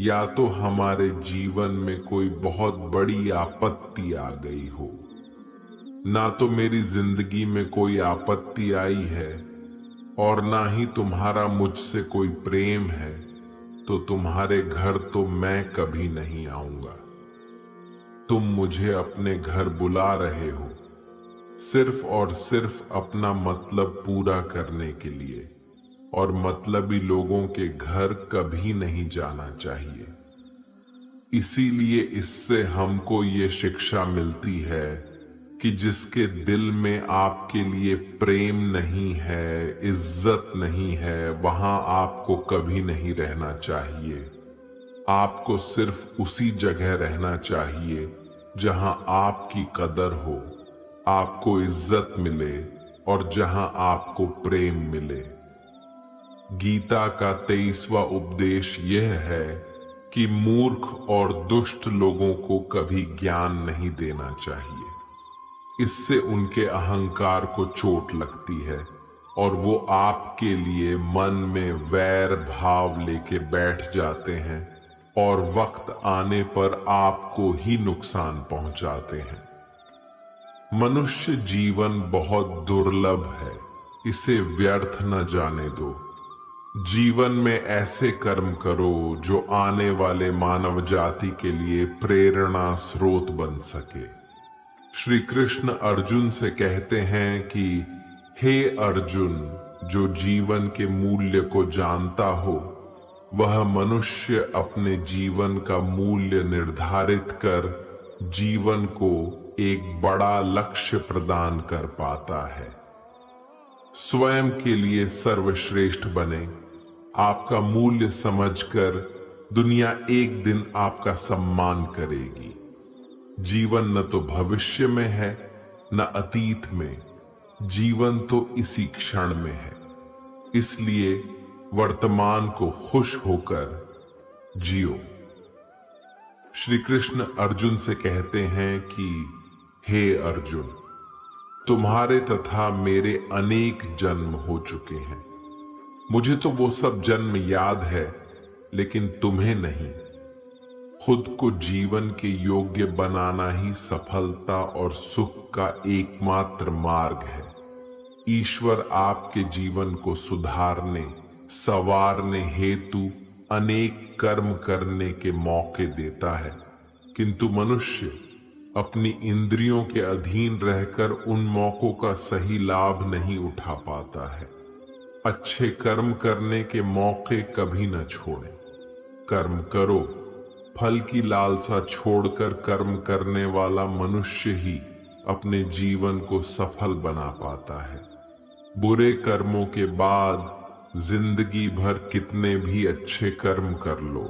या तो हमारे जीवन में कोई बहुत बड़ी आपत्ति आ गई हो। ना तो मेरी जिंदगी में कोई आपत्ति आई है और ना ही तुम्हारा मुझसे कोई प्रेम है, तो तुम्हारे घर तो मैं कभी नहीं आऊंगा। तुम मुझे अपने घर बुला रहे हो सिर्फ और सिर्फ अपना मतलब पूरा करने के लिए, और मतलबी लोगों के घर कभी नहीं जाना चाहिए। इसीलिए इससे हमको ये शिक्षा मिलती है कि जिसके दिल में आपके लिए प्रेम नहीं है, इज्जत नहीं है, वहां आपको कभी नहीं रहना चाहिए। आपको सिर्फ उसी जगह रहना चाहिए जहां आपकी कदर हो, आपको इज्जत मिले और जहां आपको प्रेम मिले। गीता का 23वां उपदेश यह है कि मूर्ख और दुष्ट लोगों को कभी ज्ञान नहीं देना चाहिए। इससे उनके अहंकार को चोट लगती है और वो आपके लिए मन में वैर भाव लेके बैठ जाते हैं और वक्त आने पर आपको ही नुकसान पहुंचाते हैं। मनुष्य जीवन बहुत दुर्लभ है, इसे व्यर्थ न जाने दो। जीवन में ऐसे कर्म करो जो आने वाले मानव जाति के लिए प्रेरणा स्रोत बन सके। श्री कृष्ण अर्जुन से कहते हैं कि हे अर्जुन, जो जीवन के मूल्य को जानता हो वह मनुष्य अपने जीवन का मूल्य निर्धारित कर जीवन को एक बड़ा लक्ष्य प्रदान कर पाता है। स्वयं के लिए सर्वश्रेष्ठ बने। आपका मूल्य समझकर दुनिया एक दिन आपका सम्मान करेगी। जीवन न तो भविष्य में है न अतीत में, जीवन तो इसी क्षण में है। इसलिए वर्तमान को खुश होकर जियो। श्री कृष्ण अर्जुन से कहते हैं कि हे अर्जुन, तुम्हारे तथा मेरे अनेक जन्म हो चुके हैं। मुझे तो वो सब जन्म याद है, लेकिन तुम्हें नहीं। खुद को जीवन के योग्य बनाना ही सफलता और सुख का एकमात्र मार्ग है। ईश्वर आपके जीवन को सुधारने, संवारने हेतु अनेक कर्म करने के मौके देता है, किंतु मनुष्य अपनी इंद्रियों के अधीन रहकर उन मौकों का सही लाभ नहीं उठा पाता है। अच्छे कर्म करने के मौके कभी न छोड़ें। कर्म करो, फल की लालसा छोड़कर कर्म करने वाला मनुष्य ही अपने जीवन को सफल बना पाता है। बुरे कर्मों के बाद जिंदगी भर कितने भी अच्छे कर्म कर लो,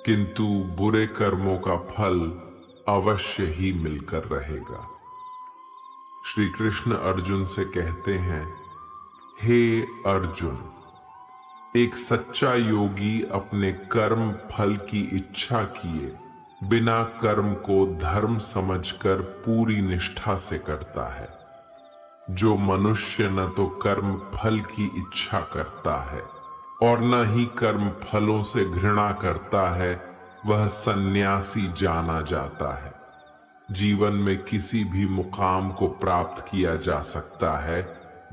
किंतु बुरे कर्मों का फल अवश्य ही मिलकर रहेगा। श्री कृष्ण अर्जुन से कहते हैं, हे अर्जुन, एक सच्चा योगी अपने कर्म फल की इच्छा किए बिना कर्म को धर्म समझकर पूरी निष्ठा से करता है। जो मनुष्य न तो कर्म फल की इच्छा करता है और न ही कर्म फलों से घृणा करता है, वह सन्यासी जाना जाता है। जीवन में किसी भी मुकाम को प्राप्त किया जा सकता है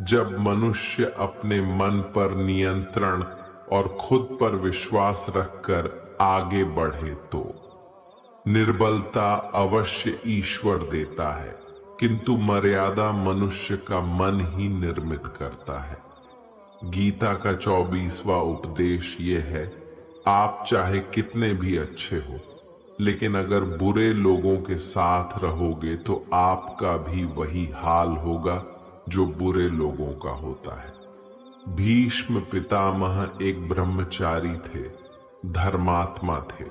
जब मनुष्य अपने मन पर नियंत्रण और खुद पर विश्वास रखकर आगे बढ़े तो। निर्बलता अवश्य ईश्वर देता है, किंतु मर्यादा मनुष्य का मन ही निर्मित करता है। गीता का 24वां उपदेश ये है, आप चाहे कितने भी अच्छे हो, लेकिन अगर बुरे लोगों के साथ रहोगे तो आपका भी वही हाल होगा जो बुरे लोगों का होता है। भीष्म पितामह एक ब्रह्मचारी थे, धर्मात्मा थे,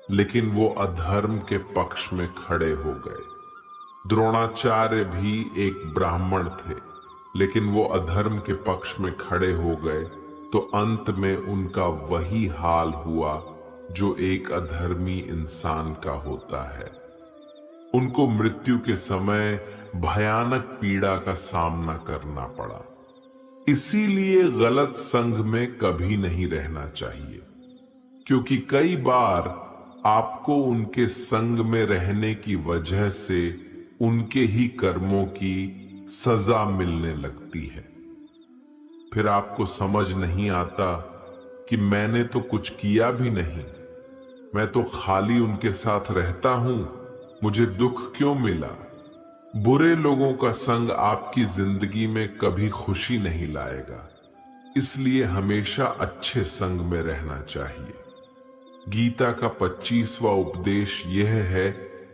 लेकिन वो अधर्म के पक्ष में खड़े हो गए। द्रोणाचार्य भी एक ब्राह्मण थे, लेकिन वो अधर्म के पक्ष में खड़े हो गए तो अंत में उनका वही हाल हुआ जो एक अधर्मी इंसान का होता है। उनको मृत्यु के समय भयानक पीड़ा का सामना करना पड़ा। इसीलिए गलत संग में कभी नहीं रहना चाहिए, क्योंकि कई बार आपको उनके संग में रहने की वजह से उनके ही कर्मों की सजा मिलने लगती है। फिर आपको समझ नहीं आता कि मैंने तो कुछ किया भी नहीं, मैं तो खाली उनके साथ रहता हूं, मुझे दुख क्यों मिला। बुरे लोगों का संग आपकी जिंदगी में कभी खुशी नहीं लाएगा, इसलिए हमेशा अच्छे संग में रहना चाहिए। गीता का 25वां उपदेश यह है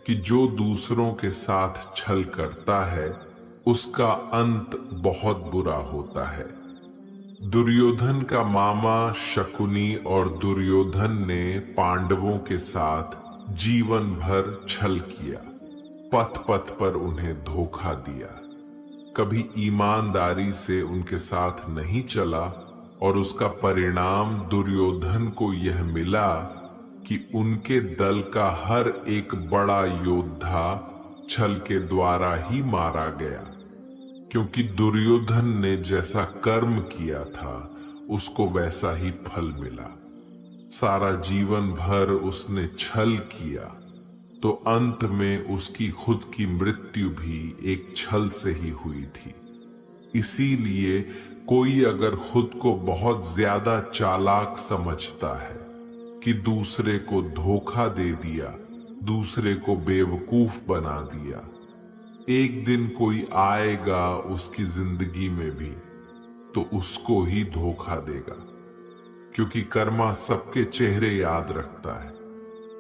कि जो दूसरों के साथ छल करता है उसका अंत बहुत बुरा होता है। दुर्योधन का मामा शकुनी और दुर्योधन ने पांडवों के साथ जीवन भर छल किया, पथ पथ पर उन्हें धोखा दिया, कभी ईमानदारी से उनके साथ नहीं चला और उसका परिणाम दुर्योधन को यह मिला कि उनके दल का हर एक बड़ा योद्धा छल के द्वारा ही मारा गया, क्योंकि दुर्योधन ने जैसा कर्म किया था उसको वैसा ही फल मिला। सारा जीवन भर उसने छल किया तो अंत में उसकी खुद की मृत्यु भी एक छल से ही हुई थी। इसीलिए कोई अगर खुद को बहुत ज्यादा चालाक समझता है कि दूसरे को धोखा दे दिया, दूसरे को बेवकूफ बना दिया, एक दिन कोई आएगा उसकी जिंदगी में भी तो उसको ही धोखा देगा, क्योंकि कर्मा सबके चेहरे याद रखता है।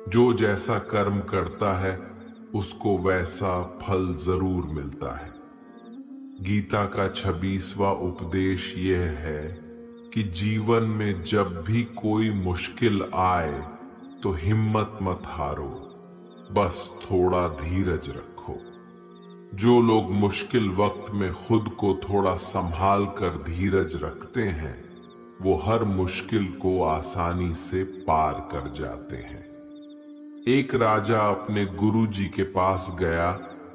जो जैसा कर्म करता है उसको वैसा फल जरूर मिलता है। गीता का 26वां उपदेश यह है कि जीवन में जब भी कोई मुश्किल आए तो हिम्मत मत हारो, बस थोड़ा धीरज रखो। जो लोग मुश्किल वक्त में खुद को थोड़ा संभाल कर धीरज रखते हैं वो हर मुश्किल को आसानी से पार कर जाते हैं। एक राजा अपने गुरुजी के पास गया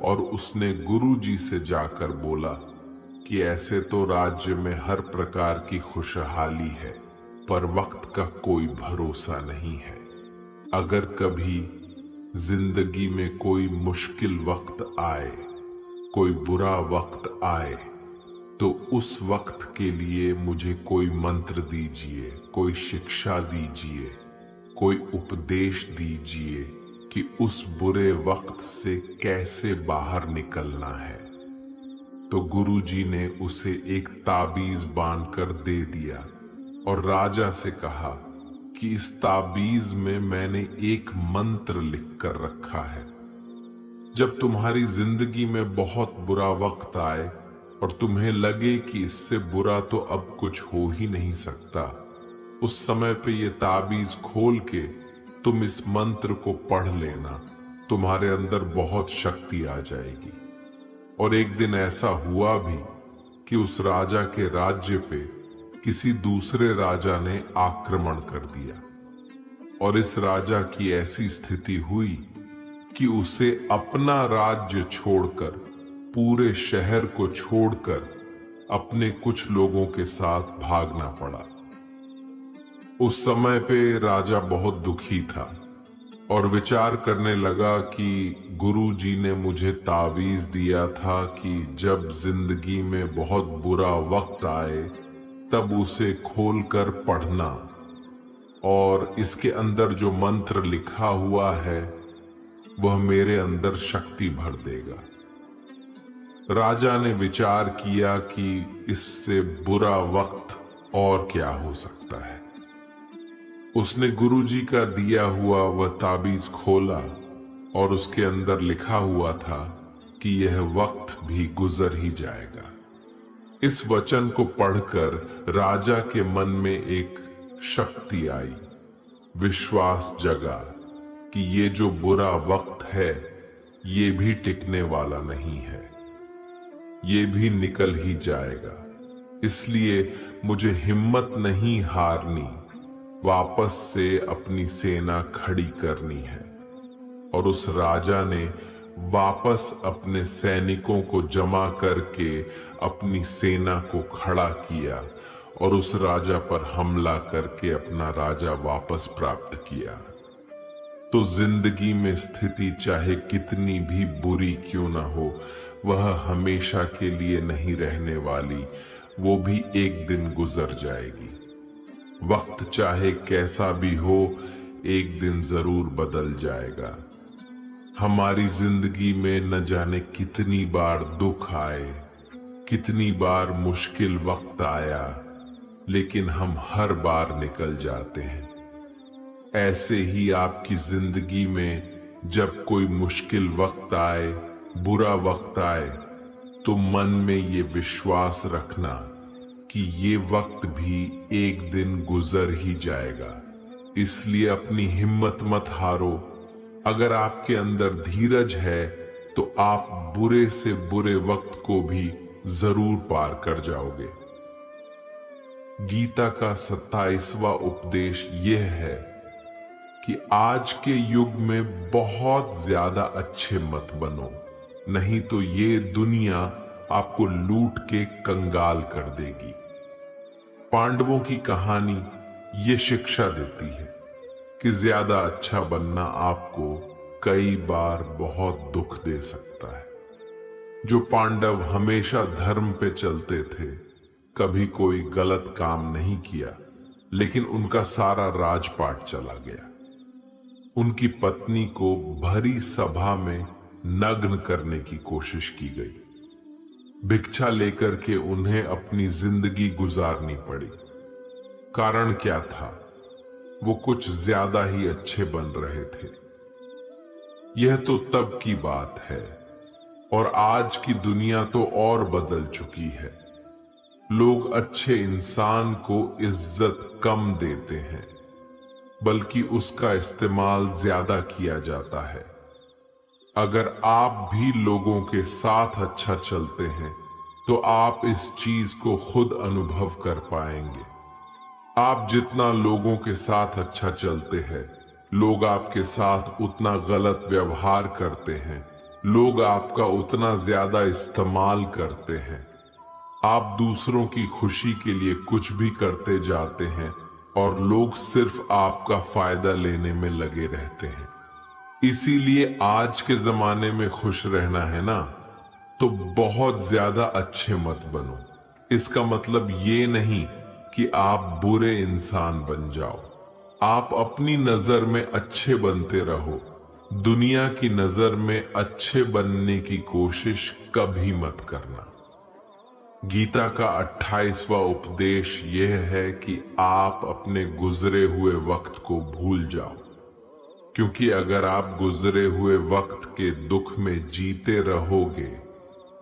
और उसने गुरुजी से जाकर बोला कि ऐसे तो राज्य में हर प्रकार की खुशहाली है, पर वक्त का कोई भरोसा नहीं है। अगर कभी जिंदगी में कोई मुश्किल वक्त आए, कोई बुरा वक्त आए, तो उस वक्त के लिए मुझे कोई मंत्र दीजिए, कोई शिक्षा दीजिए, कोई उपदेश दीजिए कि उस बुरे वक्त से कैसे बाहर निकलना है। तो गुरुजी ने उसे एक ताबीज बांधकर दे दिया और राजा से कहा कि इस ताबीज में मैंने एक मंत्र लिख कर रखा है। जब तुम्हारी जिंदगी में बहुत बुरा वक्त आए और तुम्हें लगे कि इससे बुरा तो अब कुछ हो ही नहीं सकता, उस समय पे ये ताबीज खोल के तुम इस मंत्र को पढ़ लेना, तुम्हारे अंदर बहुत शक्ति आ जाएगी। और एक दिन ऐसा हुआ भी कि उस राजा के राज्य पे किसी दूसरे राजा ने आक्रमण कर दिया और इस राजा की ऐसी स्थिति हुई कि उसे अपना राज्य छोड़कर पूरे शहर को छोड़कर अपने कुछ लोगों के साथ भागना पड़ा। उस समय पे राजा बहुत दुखी था और विचार करने लगा कि गुरुजी ने मुझे तावीज दिया था कि जब जिंदगी में बहुत बुरा वक्त आए तब उसे खोलकर पढ़ना, और इसके अंदर जो मंत्र लिखा हुआ है वह मेरे अंदर शक्ति भर देगा। राजा ने विचार किया कि इससे बुरा वक्त और क्या हो सकता है। उसने गुरुजी का दिया हुआ वह ताबीज खोला और उसके अंदर लिखा हुआ था कि यह वक्त भी गुजर ही जाएगा। इस वचन को पढ़कर राजा के मन में एक शक्ति आई, विश्वास जगा कि ये जो बुरा वक्त है ये भी टिकने वाला नहीं है, ये भी निकल ही जाएगा। इसलिए मुझे हिम्मत नहीं हारनी, वापस से अपनी सेना खड़ी करनी है। और उस राजा ने वापस अपने सैनिकों को जमा करके अपनी सेना को खड़ा किया और उस राजा पर हमला करके अपना राजा वापस प्राप्त किया। तो जिंदगी में स्थिति चाहे कितनी भी बुरी क्यों ना हो, वह हमेशा के लिए नहीं रहने वाली, वो भी एक दिन गुजर जाएगी। वक्त चाहे कैसा भी हो, एक दिन जरूर बदल जाएगा। हमारी जिंदगी में न जाने कितनी बार दुख आए, कितनी बार मुश्किल वक्त आया, लेकिन हम हर बार निकल जाते हैं। ऐसे ही आपकी जिंदगी में जब कोई मुश्किल वक्त आए, बुरा वक्त आए, तो मन में ये विश्वास रखना कि ये वक्त भी एक दिन गुजर ही जाएगा। इसलिए अपनी हिम्मत मत हारो। अगर आपके अंदर धीरज है तो आप बुरे से बुरे वक्त को भी जरूर पार कर जाओगे। गीता का 27वां उपदेश यह है कि आज के युग में बहुत ज्यादा अच्छे मत बनो, नहीं तो ये दुनिया आपको लूट के कंगाल कर देगी। पांडवों की कहानी ये शिक्षा देती है कि ज्यादा अच्छा बनना आपको कई बार बहुत दुख दे सकता है। जो पांडव हमेशा धर्म पे चलते थे, कभी कोई गलत काम नहीं किया, लेकिन उनका सारा राजपाट चला गया। उनकी पत्नी को भरी सभा में नग्न करने की कोशिश की गई। भिक्षा लेकर के उन्हें अपनी जिंदगी गुजारनी पड़ी। कारण क्या था? वो कुछ ज्यादा ही अच्छे बन रहे थे। यह तो तब की बात है, और आज की दुनिया तो और बदल चुकी है। लोग अच्छे इंसान को इज्जत कम देते हैं, बल्कि उसका इस्तेमाल ज्यादा किया जाता है। अगर आप भी लोगों के साथ अच्छा चलते हैं तो आप इस चीज को खुद अनुभव कर पाएंगे। आप जितना लोगों के साथ अच्छा चलते हैं, लोग आपके साथ उतना गलत व्यवहार करते हैं, लोग आपका उतना ज्यादा इस्तेमाल करते हैं। आप दूसरों की खुशी के लिए कुछ भी करते जाते हैं और लोग सिर्फ आपका फायदा लेने में लगे रहते हैं। इसीलिए आज के जमाने में खुश रहना है ना, तो बहुत ज्यादा अच्छे मत बनो। इसका मतलब ये नहीं कि आप बुरे इंसान बन जाओ। आप अपनी नजर में अच्छे बनते रहो। दुनिया की नजर में अच्छे बनने की कोशिश कभी मत करना। गीता का 28वां उपदेश यह है कि आप अपने गुजरे हुए वक्त को भूल जाओ, क्योंकि अगर आप गुजरे हुए वक्त के दुख में जीते रहोगे,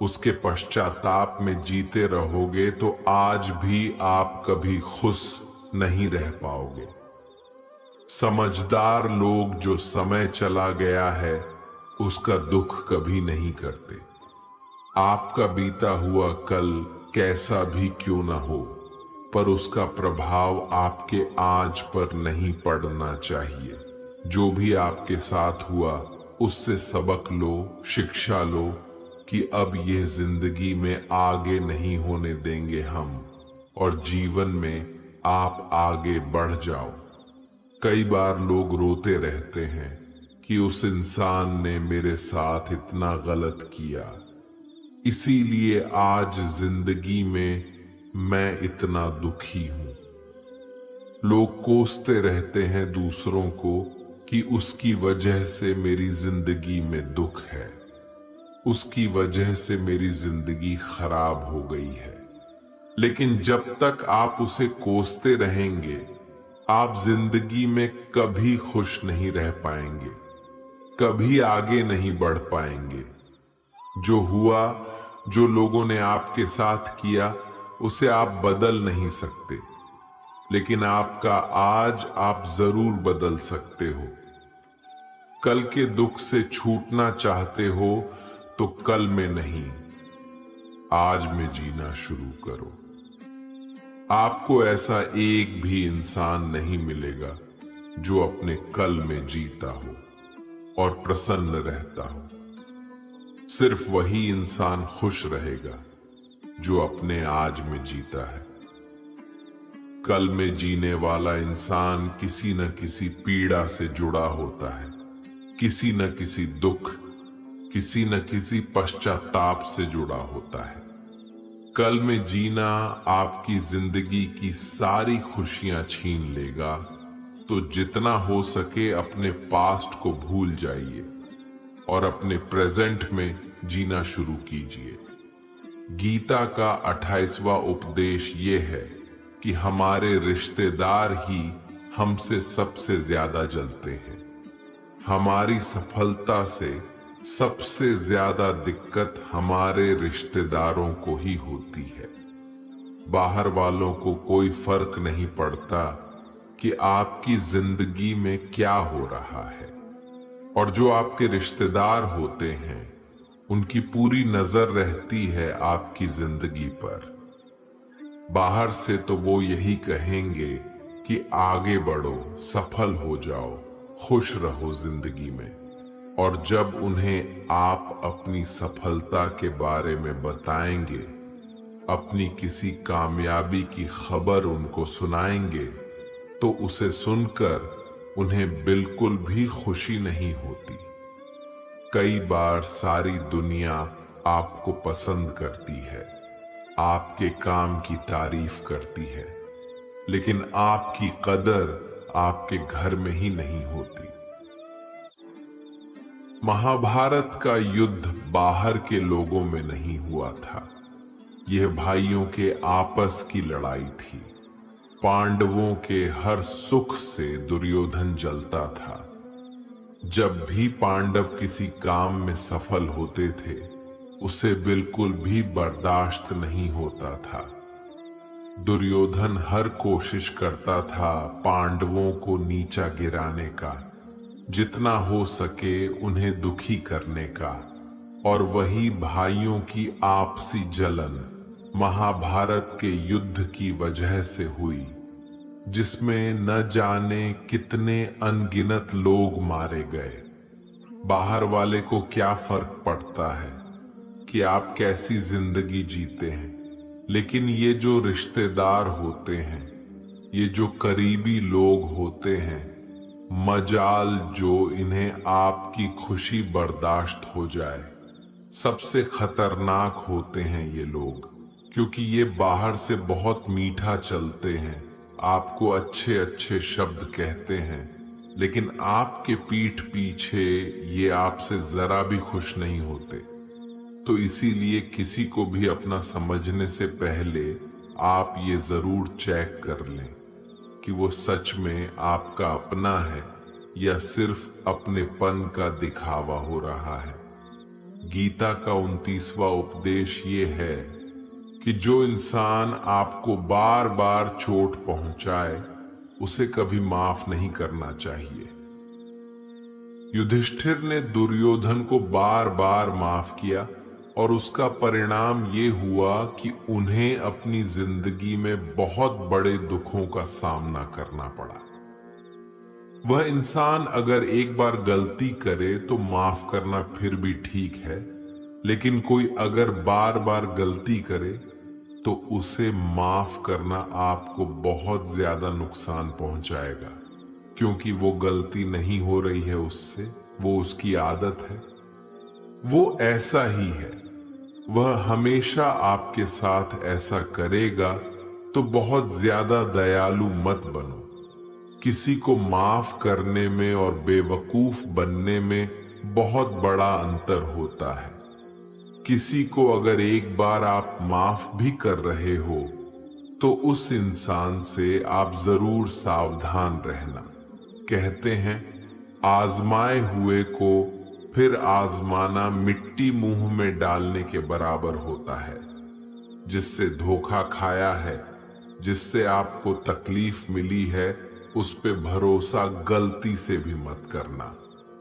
उसके पश्चाताप में जीते रहोगे, तो आज भी आप कभी खुश नहीं रह पाओगे। समझदार लोग जो समय चला गया है उसका दुख कभी नहीं करते। आपका बीता हुआ कल कैसा भी क्यों ना हो, पर उसका प्रभाव आपके आज पर नहीं पड़ना चाहिए। जो भी आपके साथ हुआ उससे सबक लो, शिक्षा लो कि अब यह जिंदगी में आगे नहीं होने देंगे हम, और जीवन में आप आगे बढ़ जाओ। कई बार लोग रोते रहते हैं कि उस इंसान ने मेरे साथ इतना गलत किया, इसीलिए आज जिंदगी में मैं इतना दुखी हूं। लोग कोसते रहते हैं दूसरों को कि उसकी वजह से मेरी जिंदगी में दुख है, उसकी वजह से मेरी जिंदगी खराब हो गई है। लेकिन जब तक आप उसे कोसते रहेंगे, आप जिंदगी में कभी खुश नहीं रह पाएंगे, कभी आगे नहीं बढ़ पाएंगे। जो हुआ, जो लोगों ने आपके साथ किया, उसे आप बदल नहीं सकते, लेकिन आपका आज आप जरूर बदल सकते हो। कल के दुख से छूटना चाहते हो तो कल में नहीं, आज में जीना शुरू करो। आपको ऐसा एक भी इंसान नहीं मिलेगा जो अपने कल में जीता हो और प्रसन्न रहता हो। सिर्फ वही इंसान खुश रहेगा जो अपने आज में जीता है। कल में जीने वाला इंसान किसी न किसी पीड़ा से जुड़ा होता है, किसी न किसी दुख, किसी न किसी पश्चाताप से जुड़ा होता है। कल में जीना आपकी जिंदगी की सारी खुशियां छीन लेगा, तो जितना हो सके अपने पास्ट को भूल जाइए और अपने प्रेजेंट में जीना शुरू कीजिए। गीता का 28वां उपदेश ये है कि हमारे रिश्तेदार ही हमसे सबसे ज्यादा जलते हैं। हमारी सफलता से सबसे ज्यादा दिक्कत हमारे रिश्तेदारों को ही होती है। बाहर वालों को कोई फर्क नहीं पड़ता कि आपकी जिंदगी में क्या हो रहा है, और जो आपके रिश्तेदार होते हैं उनकी पूरी नजर रहती है आपकी जिंदगी पर। बाहर से तो वो यही कहेंगे कि आगे बढ़ो, सफल हो जाओ, खुश रहो जिंदगी में, और जब उन्हें आप अपनी सफलता के बारे में बताएंगे, अपनी किसी कामयाबी की खबर उनको सुनाएंगे, तो उसे सुनकर उन्हें बिल्कुल भी खुशी नहीं होती। कई बार सारी दुनिया आपको पसंद करती है, आपके काम की तारीफ करती है, लेकिन आपकी कदर आपके घर में ही नहीं होती। महाभारत का युद्ध बाहर के लोगों में नहीं हुआ था, यह भाइयों के आपस की लड़ाई थी। पांडवों के हर सुख से दुर्योधन जलता था। जब भी पांडव किसी काम में सफल होते थे, उसे बिल्कुल भी बर्दाश्त नहीं होता था। दुर्योधन हर कोशिश करता था पांडवों को नीचा गिराने का, जितना हो सके उन्हें दुखी करने का, और वही भाइयों की आपसी जलन महाभारत के युद्ध की वजह से हुई, जिसमें न जाने कितने अनगिनत लोग मारे गए। बाहर वाले को क्या फर्क पड़ता है कि आप कैसी जिंदगी जीते हैं, लेकिन ये जो रिश्तेदार होते हैं, ये जो करीबी लोग होते हैं, मजाल जो इन्हें आपकी खुशी बर्दाश्त हो जाए। सबसे खतरनाक होते हैं ये लोग, क्योंकि ये बाहर से बहुत मीठा चलते हैं, आपको अच्छे अच्छे शब्द कहते हैं, लेकिन आपके पीठ पीछे ये आपसे जरा भी खुश नहीं होते। तो इसीलिए किसी को भी अपना समझने से पहले आप ये जरूर चेक कर लें कि वो सच में आपका अपना है या सिर्फ अपनेपन का दिखावा हो रहा है। गीता का 29वां उपदेश ये है कि जो इंसान आपको बार बार चोट पहुंचाए, उसे कभी माफ नहीं करना चाहिए। युधिष्ठिर ने दुर्योधन को बार बार माफ किया, और उसका परिणाम ये हुआ कि उन्हें अपनी जिंदगी में बहुत बड़े दुखों का सामना करना पड़ा। वह इंसान अगर एक बार गलती करे तो माफ करना फिर भी ठीक है, लेकिन कोई अगर बार बार गलती करे तो उसे माफ करना आपको बहुत ज्यादा नुकसान पहुंचाएगा, क्योंकि वो गलती नहीं हो रही है उससे, वो उसकी आदत है, वो ऐसा ही है, वह हमेशा आपके साथ ऐसा करेगा। तो बहुत ज्यादा दयालु मत बनो। किसी को माफ करने में और बेवकूफ बनने में बहुत बड़ा अंतर होता है। किसी को अगर एक बार आप माफ भी कर रहे हो तो उस इंसान से आप जरूर सावधान रहना। कहते हैं आजमाए हुए को फिर आजमाना मिट्टी मुंह में डालने के बराबर होता है। जिससे धोखा खाया है, जिससे आपको तकलीफ मिली है, उस पे भरोसा गलती से भी मत करना।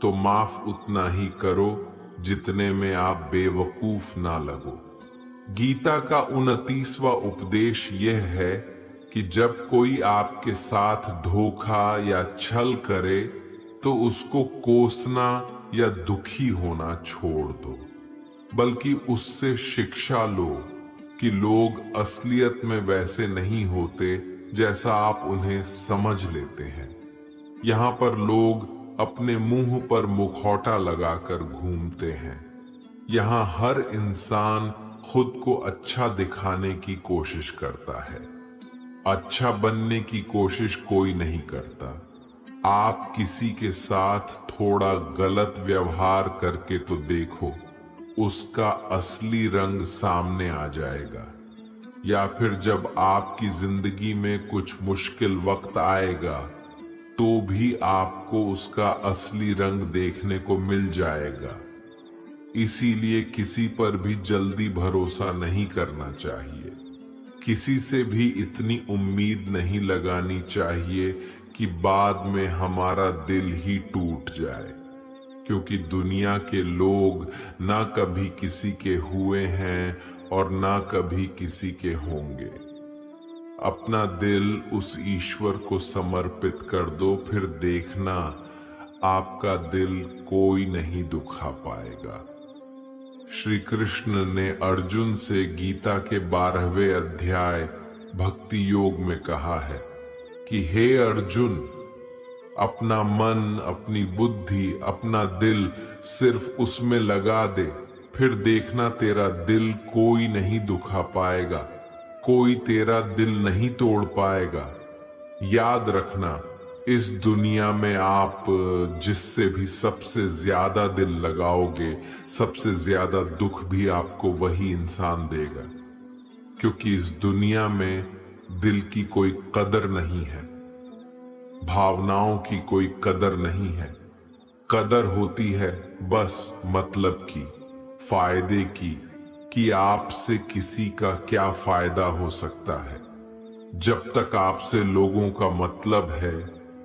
तो माफ उतना ही करो जितने में आप बेवकूफ ना लगो। गीता का 29वां उपदेश यह है कि जब कोई आपके साथ धोखा या छल करे तो उसको कोसना या दुखी होना छोड़ दो, बल्कि उससे शिक्षा लो कि लोग असलियत में वैसे नहीं होते जैसा आप उन्हें समझ लेते हैं। यहाँ पर लोग अपने मुंह पर मुखौटा लगाकर घूमते हैं। यहाँ हर इंसान खुद को अच्छा दिखाने की कोशिश करता है। अच्छा बनने की कोशिश कोई नहीं करता। आप किसी के साथ थोड़ा गलत व्यवहार करके तो देखो, उसका असली रंग सामने आ जाएगा। या फिर जब आपकी जिंदगी में कुछ मुश्किल वक्त आएगा तो भी आपको उसका असली रंग देखने को मिल जाएगा। इसीलिए किसी पर भी जल्दी भरोसा नहीं करना चाहिए। किसी से भी इतनी उम्मीद नहीं लगानी चाहिए कि बाद में हमारा दिल ही टूट जाए, क्योंकि दुनिया के लोग ना कभी किसी के हुए हैं और ना कभी किसी के होंगे। अपना दिल उस ईश्वर को समर्पित कर दो, फिर देखना आपका दिल कोई नहीं दुखा पाएगा। श्री कृष्ण ने अर्जुन से गीता के 12वें अध्याय भक्ति योग में कहा है कि हे अर्जुन, अपना मन, अपनी बुद्धि, अपना दिल सिर्फ उसमें लगा दे, फिर देखना तेरा दिल कोई नहीं दुखा पाएगा, कोई तेरा दिल नहीं तोड़ पाएगा। याद रखना, इस दुनिया में आप जिससे भी सबसे ज्यादा दिल लगाओगे, सबसे ज्यादा दुख भी आपको वही इंसान देगा, क्योंकि इस दुनिया में दिल की कोई कदर नहीं है, भावनाओं की कोई कदर नहीं है। कदर होती है बस मतलब की, फायदे की, कि आपसे किसी का क्या फायदा हो सकता है। जब तक आपसे लोगों का मतलब है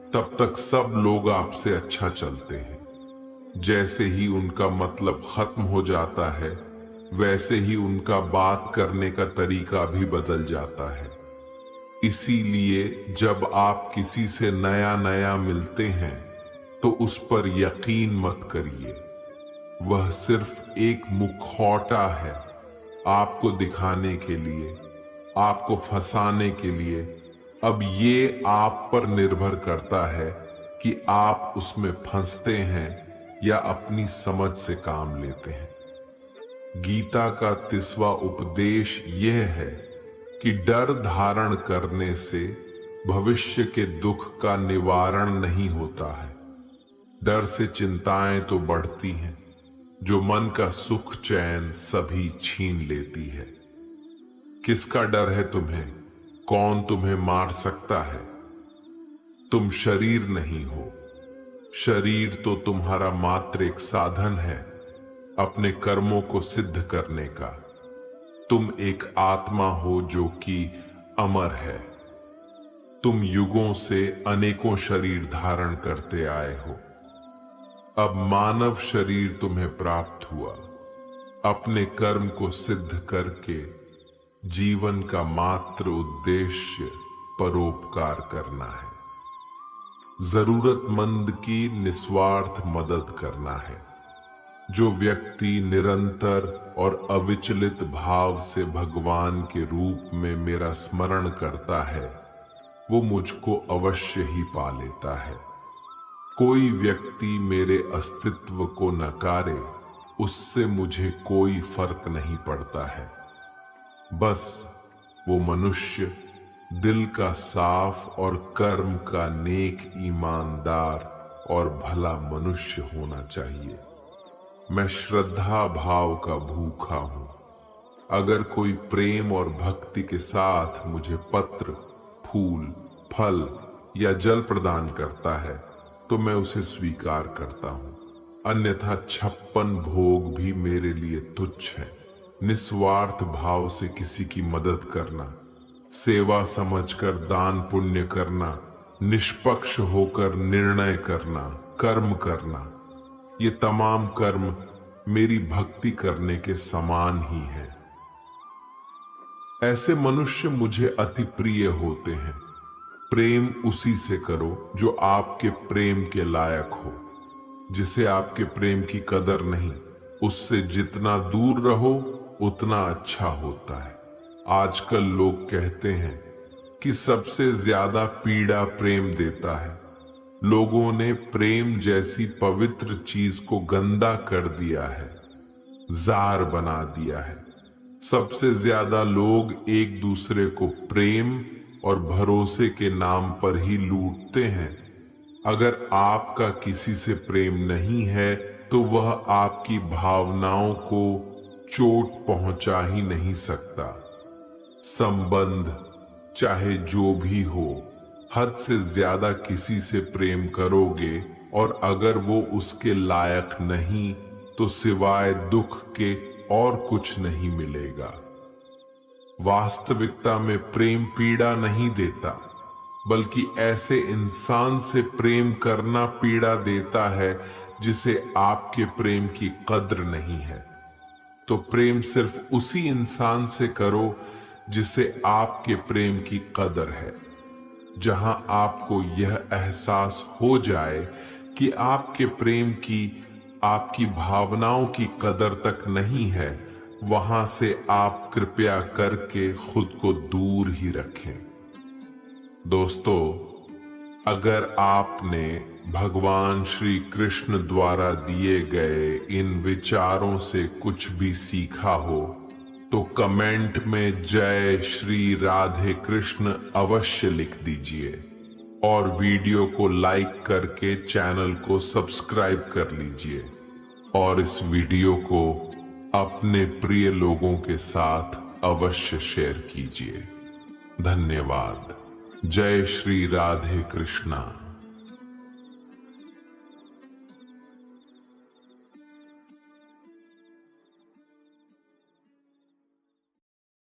तब तक सब लोग आपसे अच्छा चलते हैं। जैसे ही उनका मतलब खत्म हो जाता है वैसे ही उनका बात करने का तरीका भी बदल जाता है। इसीलिए जब आप किसी से नया नया मिलते हैं तो उस पर यकीन मत करिए। वह सिर्फ एक मुखौटा है, आपको दिखाने के लिए, आपको फंसाने के लिए। अब ये आप पर निर्भर करता है कि आप उसमें फंसते हैं या अपनी समझ से काम लेते हैं। गीता का 30वां उपदेश यह है कि डर धारण करने से भविष्य के दुख का निवारण नहीं होता है। डर से चिंताएं तो बढ़ती हैं, जो मन का सुख चैन सभी छीन लेती है। किसका डर है तुम्हें? कौन तुम्हें मार सकता है? तुम शरीर नहीं हो। शरीर तो तुम्हारा मात्र एक साधन है अपने कर्मों को सिद्ध करने का। तुम एक आत्मा हो जो कि अमर है। तुम युगों से अनेकों शरीर धारण करते आए हो। अब मानव शरीर तुम्हें प्राप्त हुआ। अपने कर्म को सिद्ध करके जीवन का मात्र उद्देश्य परोपकार करना है। जरूरतमंद की निस्वार्थ मदद करना है। जो व्यक्ति निरंतर और अविचलित भाव से भगवान के रूप में मेरा स्मरण करता है वो मुझको अवश्य ही पा लेता है। कोई व्यक्ति मेरे अस्तित्व को नकारे उससे मुझे कोई फर्क नहीं पड़ता है। बस वो मनुष्य दिल का साफ और कर्म का नेक, ईमानदार और भला मनुष्य होना चाहिए। मैं श्रद्धा भाव का भूखा हूं। अगर कोई प्रेम और भक्ति के साथ मुझे पत्र, फूल, फल या जल प्रदान करता है तो मैं उसे स्वीकार करता हूं, अन्यथा 56 भोग भी मेरे लिए तुच्छ है। निस्वार्थ भाव से किसी की मदद करना, सेवा समझकर दान पुण्य करना, निष्पक्ष होकर निर्णय करना, कर्म करना, ये तमाम कर्म मेरी भक्ति करने के समान ही हैं। ऐसे मनुष्य मुझे अति प्रिय होते हैं। प्रेम उसी से करो जो आपके प्रेम के लायक हो। जिसे आपके प्रेम की कदर नहीं, उससे जितना दूर रहो उतना अच्छा होता है। आजकल लोग कहते हैं कि सबसे ज्यादा पीड़ा प्रेम देता है। लोगों ने प्रेम जैसी पवित्र चीज को गंदा कर दिया है, जार बना दिया है। सबसे ज्यादा लोग एक दूसरे को प्रेम और भरोसे के नाम पर ही लूटते हैं। अगर आपका किसी से प्रेम नहीं है तो वह आपकी भावनाओं को चोट पहुंचा ही नहीं सकता। संबंध चाहे जो भी हो, हद से ज्यादा किसी से प्रेम करोगे और अगर वो उसके लायक नहीं तो सिवाय दुख के और कुछ नहीं मिलेगा। वास्तविकता में प्रेम पीड़ा नहीं देता, बल्कि ऐसे इंसान से प्रेम करना पीड़ा देता है जिसे आपके प्रेम की कद्र नहीं है। तो प्रेम सिर्फ उसी इंसान से करो जिसे आपके प्रेम की कदर है। जहां आपको यह एहसास हो जाए कि आपके प्रेम की, आपकी भावनाओं की कदर तक नहीं है, वहां से आप कृपया करके खुद को दूर ही रखें। दोस्तों, अगर आपने भगवान श्री कृष्ण द्वारा दिए गए इन विचारों से कुछ भी सीखा हो तो कमेंट में जय श्री राधे कृष्ण अवश्य लिख दीजिए और वीडियो को लाइक करके चैनल को सब्सक्राइब कर लीजिए और इस वीडियो को अपने प्रिय लोगों के साथ अवश्य शेयर कीजिए। धन्यवाद। जय श्री राधे कृष्णा।